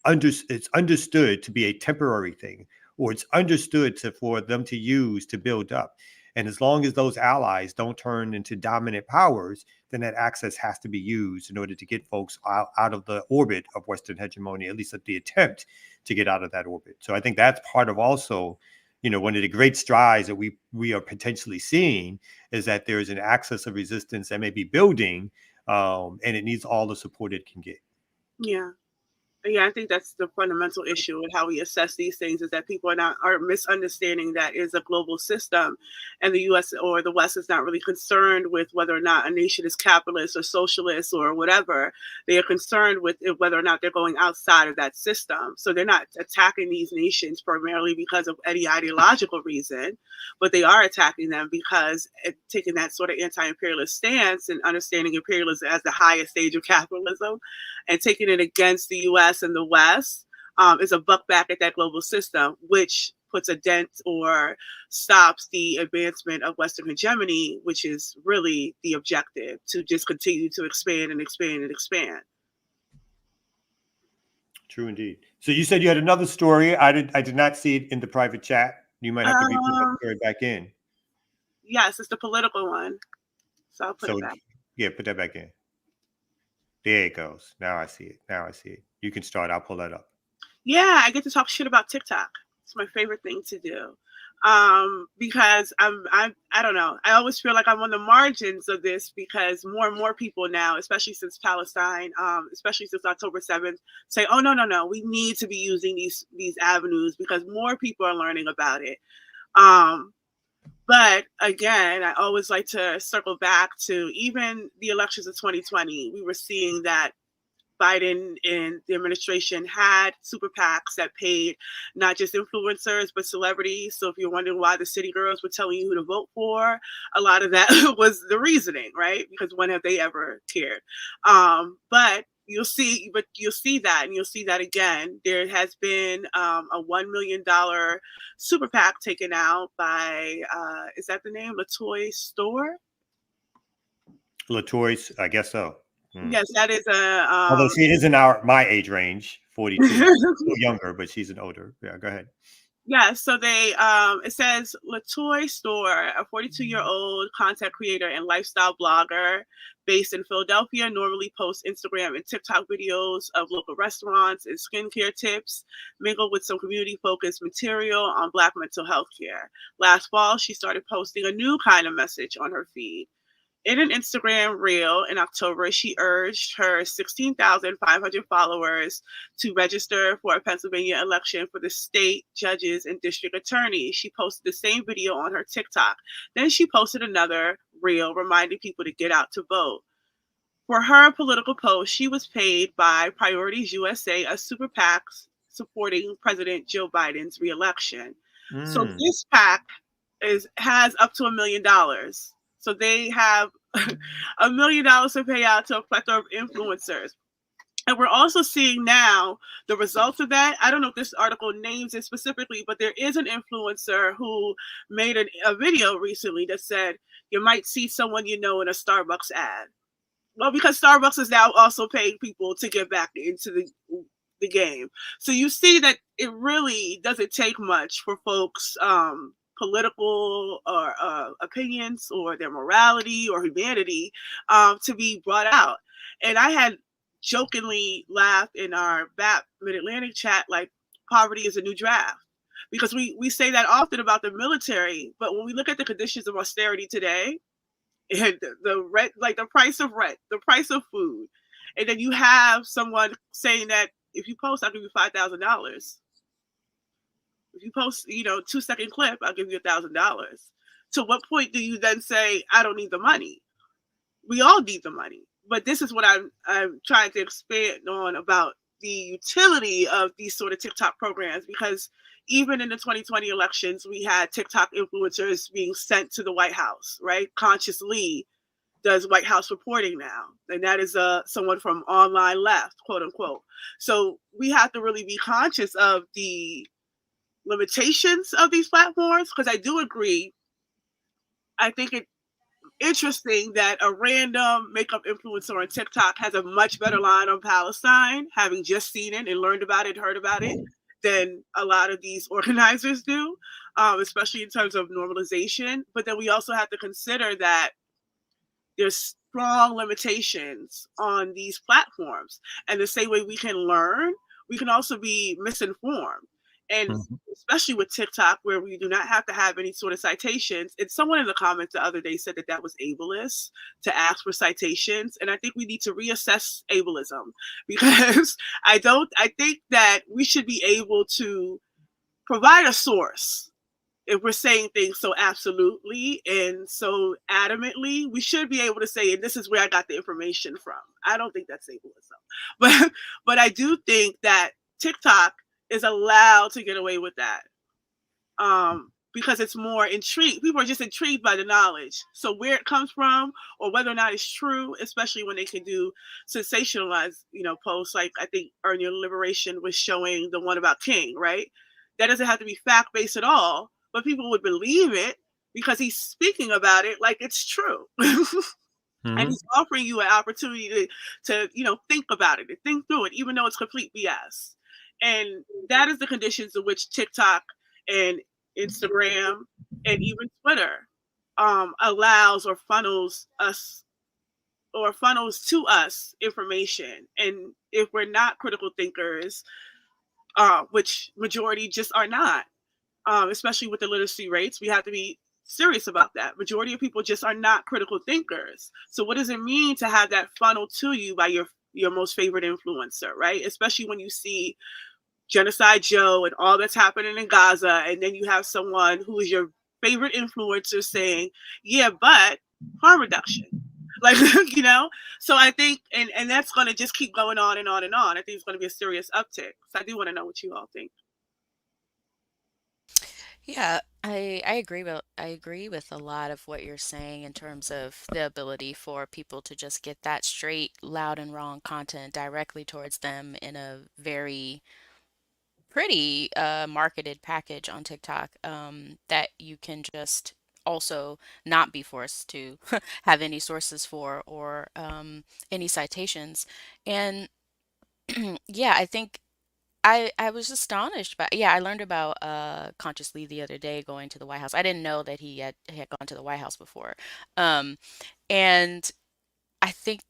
understood to be a temporary thing, or it's understood for them to use to build up. And as long as those allies don't turn into dominant powers, then that access has to be used in order to get folks out of the orbit of Western hegemony, at least at the attempt to get out of that orbit. So I think that's part of also, one of the great strides that we are potentially seeing is that there is an axis of resistance that may be building, and it needs all the support it can get. Yeah. Yeah, I think that's the fundamental issue with how we assess these things, is that people are misunderstanding that is a global system, and the U.S. or the West is not really concerned with whether or not a nation is capitalist or socialist or whatever. They are concerned with whether or not they're going outside of that system. So they're not attacking these nations primarily because of any ideological reason, but they are attacking them because taking that sort of anti-imperialist stance and understanding imperialism as the highest stage of capitalism and taking it against the U.S. and the West is a buck back at that global system, which puts a dent or stops the advancement of Western hegemony, which is really the objective, to just continue to expand and expand and expand. True indeed. So you said you had another story. I did not see it in the private chat. You might have to re-put that story back in. Yes, it's the political one. So I'll put it back. Yeah, put that back in. There it goes. Now I see it. You can start. I'll pull that up. Yeah, I get to talk shit about TikTok. It's my favorite thing to do. Because I don't know. I always feel like I'm on the margins of this because more and more people now, especially since Palestine, especially since October 7th, say, oh, no, we need to be using these avenues because more people are learning about it. But again, I always like to circle back to even the elections of 2020. We were seeing that Biden and the administration had super PACs that paid not just influencers, but celebrities. So if you're wondering why the city girls were telling you who to vote for, a lot of that was the reasoning, right? Because when have they ever cared? But you'll see that, and you'll see that again. There has been a $1 million super PAC taken out by, is that the name? Latoy Store? Latoy's, I guess so. Yes, that is a. Although she is in my age range, 42, younger, but she's an older. Yeah, go ahead. Yeah, so they it says Latoy Store, a 42-year-old content creator and lifestyle blogger based in Philadelphia, normally posts Instagram and TikTok videos of local restaurants and skincare tips, mingled with some community-focused material on Black mental health care. Last fall, she started posting a new kind of message on her feed. In an Instagram reel in October, she urged her 16,500 followers to register for a Pennsylvania election for the state judges and district attorneys. She posted the same video on her TikTok. Then she posted another reel reminding people to get out to vote. For her political post, she was paid by Priorities USA, a super PAC supporting President Joe Biden's reelection. So this PAC has up to $1 million. So they have $1 million to pay out to a plethora of influencers. And we're also seeing now the results of that. I don't know if this article names it specifically, but there is an influencer who made a video recently that said, you might see someone you know in a Starbucks ad. Well, because Starbucks is now also paying people to get back into the game. So you see that it really doesn't take much for folks' political or opinions or their morality or humanity to be brought out. And I had jokingly laughed in our BAP Mid-Atlantic chat, like, poverty is a new draft. Because we say that often about the military, but when we look at the conditions of austerity today, and the rent, like the price of rent, the price of food, and then you have someone saying that if you post, I'll give you $5,000. If you post, 2-second clip, I'll give you $1,000. To what point do you then say, I don't need the money? We all need the money. But this is what I'm trying to expand on about the utility of these sort of TikTok programs, because even in the 2020 elections, we had TikTok influencers being sent to the White House, right? Conscious Lee does White House reporting now. And that is someone from online left, quote unquote. So we have to really be conscious of the limitations of these platforms, because I do agree. I think it's interesting that a random makeup influencer on TikTok has a much better line on Palestine, having just seen it and learned about it, heard about it, than a lot of these organizers do, especially in terms of normalization. But then we also have to consider that there's strong limitations on these platforms. And the same way we can learn, we can also be misinformed. And especially with TikTok, where we do not have to have any sort of citations. And someone in the comments the other day said that that was ableist to ask for citations. And I think we need to reassess ableism, because I think that we should be able to provide a source. If we're saying things so absolutely and so adamantly, we should be able to say, and this is where I got the information from. I don't think that's ableism. But I do think that TikTok is allowed to get away with that, because it's more intrigued. People are just intrigued by the knowledge. So where it comes from, or whether or not it's true, especially when they can do sensationalized, posts, like I think Earn Your Liberation was showing the one about King, right? That doesn't have to be fact-based at all, but people would believe it because he's speaking about it like it's true. And he's offering you an opportunity to think about it and think through it, even though it's complete BS. And that is the conditions in which TikTok and Instagram and even Twitter allows or funnels to us information. And if we're not critical thinkers, which majority just are not, especially with the literacy rates, we have to be serious about that. Majority of people just are not critical thinkers. So what does it mean to have that funnel to you by your most favorite influencer, right? Especially when you see Genocide Joe and all that's happening in Gaza, and then you have someone who is your favorite influencer saying, yeah, but harm reduction. Like, so I think, and that's going to just keep going on and on and on. I think it's going to be a serious uptick. So I do want to know what you all think. Yeah, I agree with a lot of what you're saying in terms of the ability for people to just get that straight, loud and wrong content directly towards them in a very pretty marketed package on TikTok, that you can just also not be forced to have any sources for, or any citations. And yeah, I think I was astonished by, yeah, I learned about Consciously the other day going to the White House. I didn't know that he had gone to the White House before. Um, and I think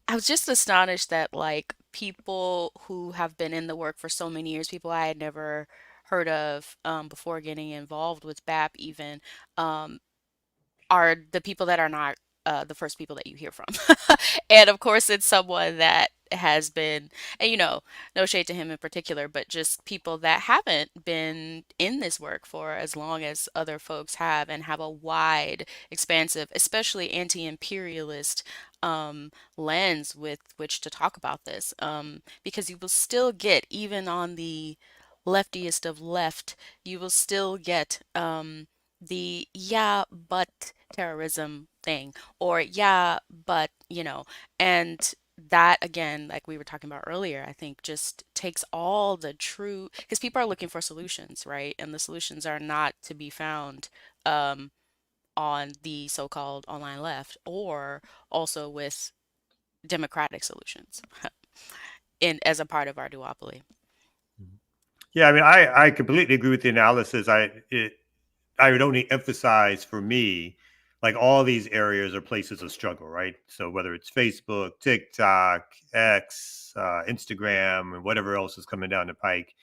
I was just astonished that, like, people who have been in the work for so many years, people I had never heard of before getting involved with BAP even, um, are the people that are not the first people that you hear from. And of course, it's someone that has been, and no shade to him in particular, but just people that haven't been in this work for as long as other folks have, and have a wide, expansive, especially anti-imperialist lens with which to talk about this. Because you will still get, even on the leftiest of left, you will still get the yeah, but terrorism thing, or yeah, but, and that again, like we were talking about earlier, I think just takes all the true, because people are looking for solutions, right? And the solutions are not to be found um, on the so-called online left, or also with democratic solutions in as a part of our duopoly. Yeah, I mean, I completely agree with the analysis. I would only emphasize, for me, like, all these areas are places of struggle, right? So whether it's Facebook, TikTok, X, Instagram, and whatever else is coming down the pike,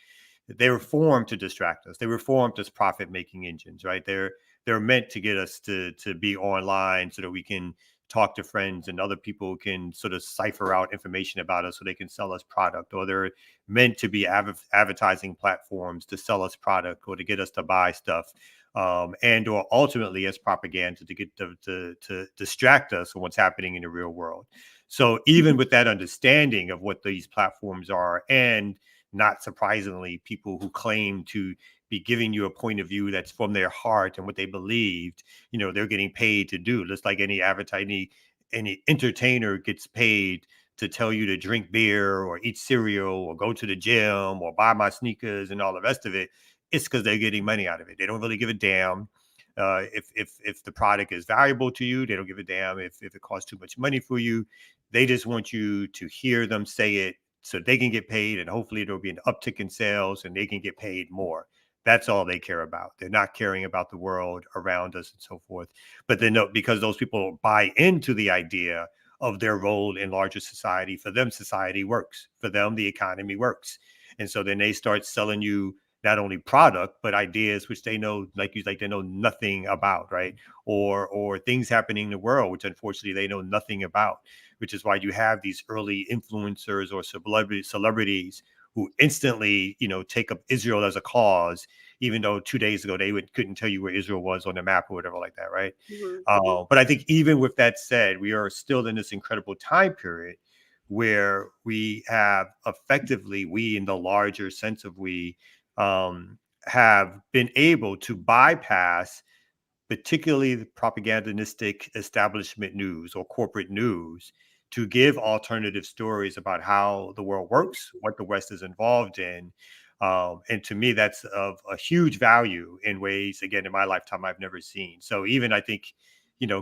they were formed to distract us. They were formed as profit-making engines, right? They're meant to get us to be online so that we can talk to friends and other people can sort of cipher out information about us so they can sell us product, or they're meant to be advertising platforms to sell us product or to get us to buy stuff, and or ultimately as propaganda to get to distract us from what's happening in the real world. So even with that understanding of what these platforms are, and not surprisingly, people who claim to be giving you a point of view that's from their heart and what they believed, they're getting paid to do. Just like any advertiser, any entertainer gets paid to tell you to drink beer or eat cereal or go to the gym or buy my sneakers and all the rest of it. It's because they're getting money out of it. They don't really give a damn if the product is valuable to you. They don't give a damn if it costs too much money for you. They just want you to hear them say it so they can get paid, and hopefully there'll be an uptick in sales and they can get paid more. That's all they care about. They're not caring about the world around us and so forth. But then, because those people buy into the idea of their role in larger society, for them, society works. For them, the economy works. And so then they start selling you not only product, but ideas which they know, like they know nothing about, right? Or things happening in the world, which unfortunately they know nothing about, which is why you have these early influencers or celebrities who instantly, take up Israel as a cause, even though 2 days ago they couldn't tell you where Israel was on the map or whatever like that, right? But I think even with that said, we are still in this incredible time period where we have effectively, we in the larger sense of we, have been able to bypass particularly the propagandistic establishment news or corporate news, to give alternative stories about how the world works, what the West is involved in. And to me, that's of a huge value in ways, again, in my lifetime, I've never seen. So even I think,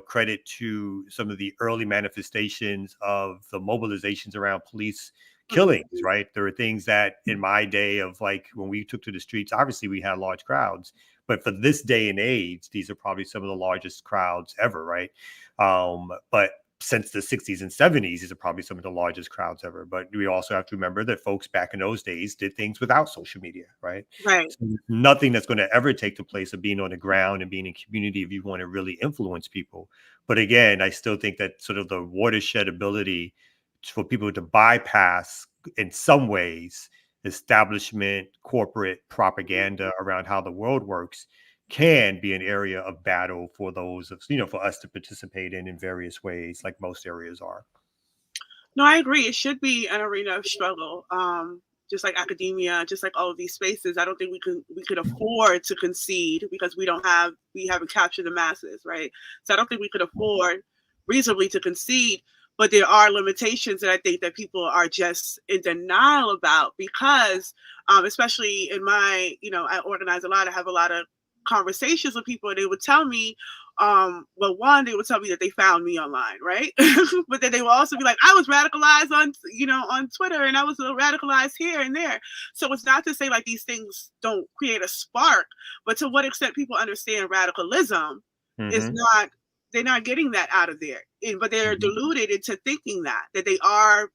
credit to some of the early manifestations of the mobilizations around police killings, right? There are things that in my day of like when we took to the streets, obviously we had large crowds, but for this day and age, these are probably some of the largest crowds ever, right? But since the 60s and 70s, these are probably some of the largest crowds ever. But we also have to remember that folks back in those days did things without social media, right? Right. So nothing that's going to ever take the place of being on the ground and being in community if you want to really influence people. But again, I still think that sort of the watershed ability for people to bypass in some ways establishment corporate propaganda around how the world works can be an area of battle for those of for us to participate in various ways, like most areas are. No, I agree. It should be an arena of struggle. Just like academia, just like all of these spaces. I don't think we could afford to concede because we haven't captured the masses, right? So I don't think we could afford reasonably to concede. But there are limitations that I think that people are just in denial about because, especially in my, I organize a lot. I have a lot of conversations with people, and they would tell me, well, one, they would tell me that they found me online, right? But then they will also be like, I was radicalized on Twitter, and I was radicalized here and there. So it's not to say like these things don't create a spark, but to what extent people understand radicalism is not, they're not getting that out of there. But they're deluded into thinking that they are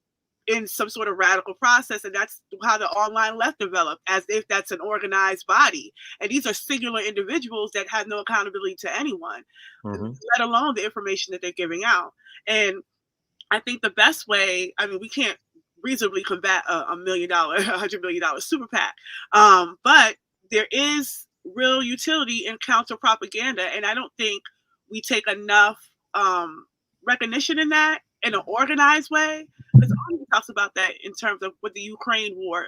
in some sort of radical process, and that's how the online left developed, as if that's an organized body. And these are singular individuals that have no accountability to anyone, let alone the information that they're giving out. And I think the best way, I mean, we can't reasonably combat $1 million, $100 million super PAC, but there is real utility in counter propaganda, and I don't think we take enough recognition in that in an organized way. Because Arnie talks about that in terms of what the Ukraine war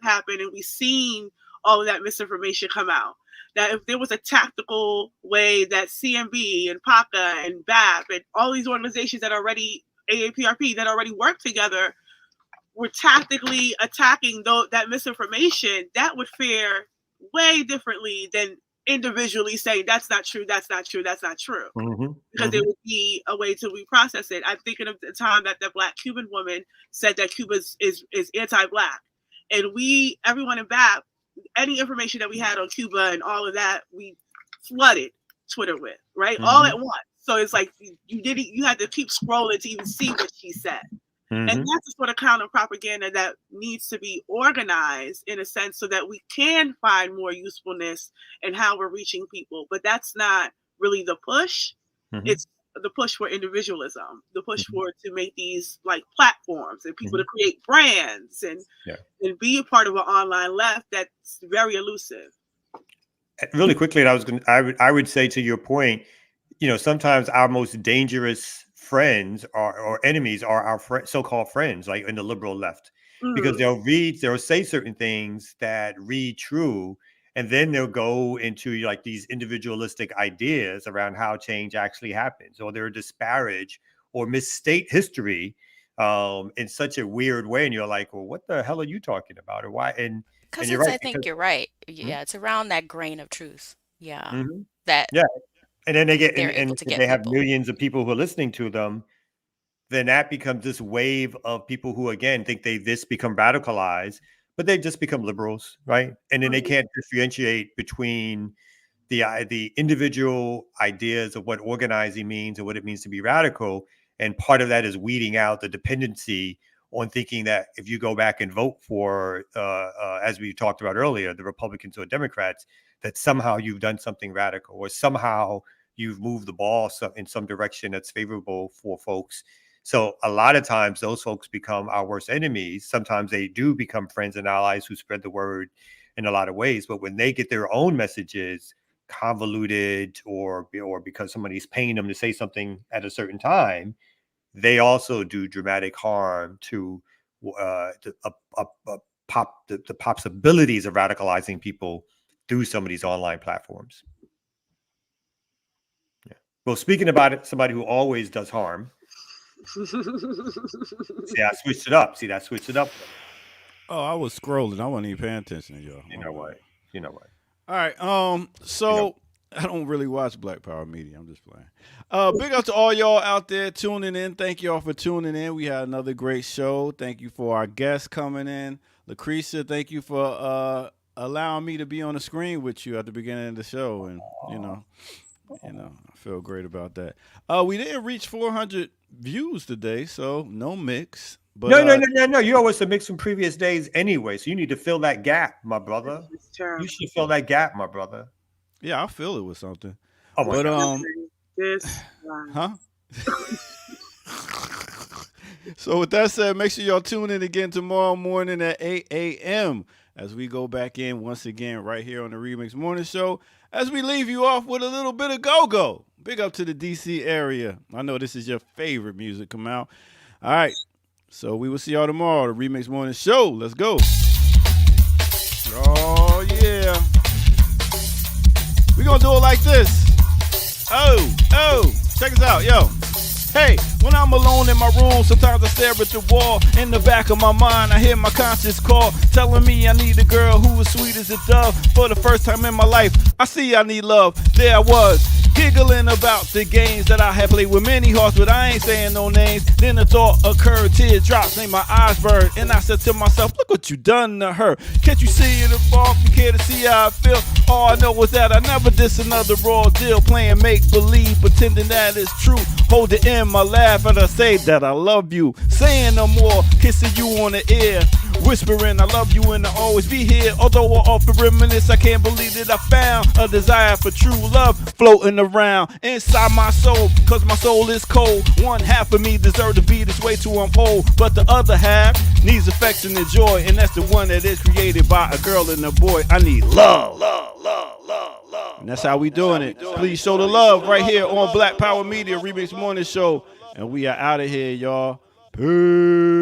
happened, and we've seen all of that misinformation come out. That if there was a tactical way that CMB and PACA and BAP and all these organizations that already, AAPRP, that already work together, were tactically attacking that misinformation, that would fare way differently than individually saying that's not true, that's not true, that's not true. Because there would be a way to reprocess it. I'm thinking of the time that the Black Cuban woman said that Cuba is anti-Black. And everyone in BAP, any information that we had on Cuba and all of that, we flooded Twitter with, right? All at once. So it's like you had to keep scrolling to even see what she said. And that's the sort of counter propaganda that needs to be organized in a sense so that we can find more usefulness in how we're reaching people. But that's not really the push. It's the push for individualism, the push for to make these like platforms and people to create brands and be a part of an online left that's very elusive. Really quickly, I would say to your point, sometimes our most dangerous friends or enemies are our so-called friends, like in the liberal left, because they'll say certain things that read true, and then they'll go into like these individualistic ideas around how change actually happens, or they'll disparage or misstate history in such a weird way, and you're like, well, what the hell are you talking about, or why? And Because you're it's, right, I think you're right. Yeah, it's around that grain of truth. Yeah, Mhm. that Yeah. And then they get they're and able to get they have people. millions of people who are listening to them. then that becomes this wave of people who, again, think they this become radicalized, but they just become liberals, right? And then they can't differentiate between the individual ideas of what organizing means and what it means to be radical. And part of that is weeding out the dependency on thinking that if you go back and vote for, as we talked about earlier, the Republicans or Democrats, that somehow you've done something radical or somehow you've moved the ball in some direction that's favorable for folks. So a lot of times those folks become our worst enemies. Sometimes they do become friends and allies who spread the word in a lot of ways. But when they get their own messages convoluted or because somebody's paying them to say something at a certain time, they also do dramatic harm to the possibilities of radicalizing people through some of these online platforms. Yeah. Well, speaking about it, somebody who always does harm. See, I switched it up. Oh, I was scrolling. I wasn't even paying attention to y'all. You know what? All right. So I don't really watch Black Power Media. I'm just playing. Big up to all y'all out there tuning in. Thank y'all for tuning in. We had another great show. Thank you for our guests coming in. Lucretia, thank you for allowing me to be on the screen with you at the beginning of the show. And I feel great about that. We didn't reach 400 views today, so no mix. But, no. You always a mix from previous days anyway, so you need to fill that gap, my brother. You should fill that gap, my brother. Yeah, I feel it with something. Oh my God. Huh? So with that said, make sure y'all tune in again tomorrow morning at 8 a.m. as we go back in once again right here on the Remix Morning Show as we leave you off with a little bit of go-go. Big up to the D.C. area. I know this is your favorite music come out. All right. So we will see y'all tomorrow, the Remix Morning Show. Let's go. Oh, yeah. We're going to do it like this. Oh, check us out, yo. Hey, when I'm alone in my room, sometimes I stare at the wall. In the back of my mind, I hear my conscience call, telling me I need a girl who is sweet as a dove. For the first time in my life, I see I need love. There I was, giggling about the games that I had played with many hearts, but I ain't saying no names. Then a thought occurred, teardrops made my eyes burn, and I said to myself, look what you done to her. Can't you see it above? You care to see how I feel? All I know is that I never diss another raw deal, playing make-believe, pretending that it's true. Hold it in my laugh and I say that I love you. Saying no more, kissing you on the ear, whispering I love you and I'll always be here. Although I often reminisce, I can't believe that I found a desire for true love floating around inside my soul, cause my soul is cold. One half of me deserves to be this way till I'm old, but the other half needs affection and joy, and that's the one that is created by a girl and a boy. I need love. And that's how we doing it. Please show the love right here on Black Power Media Remix Morning Show. And we are out of here, y'all. Peace.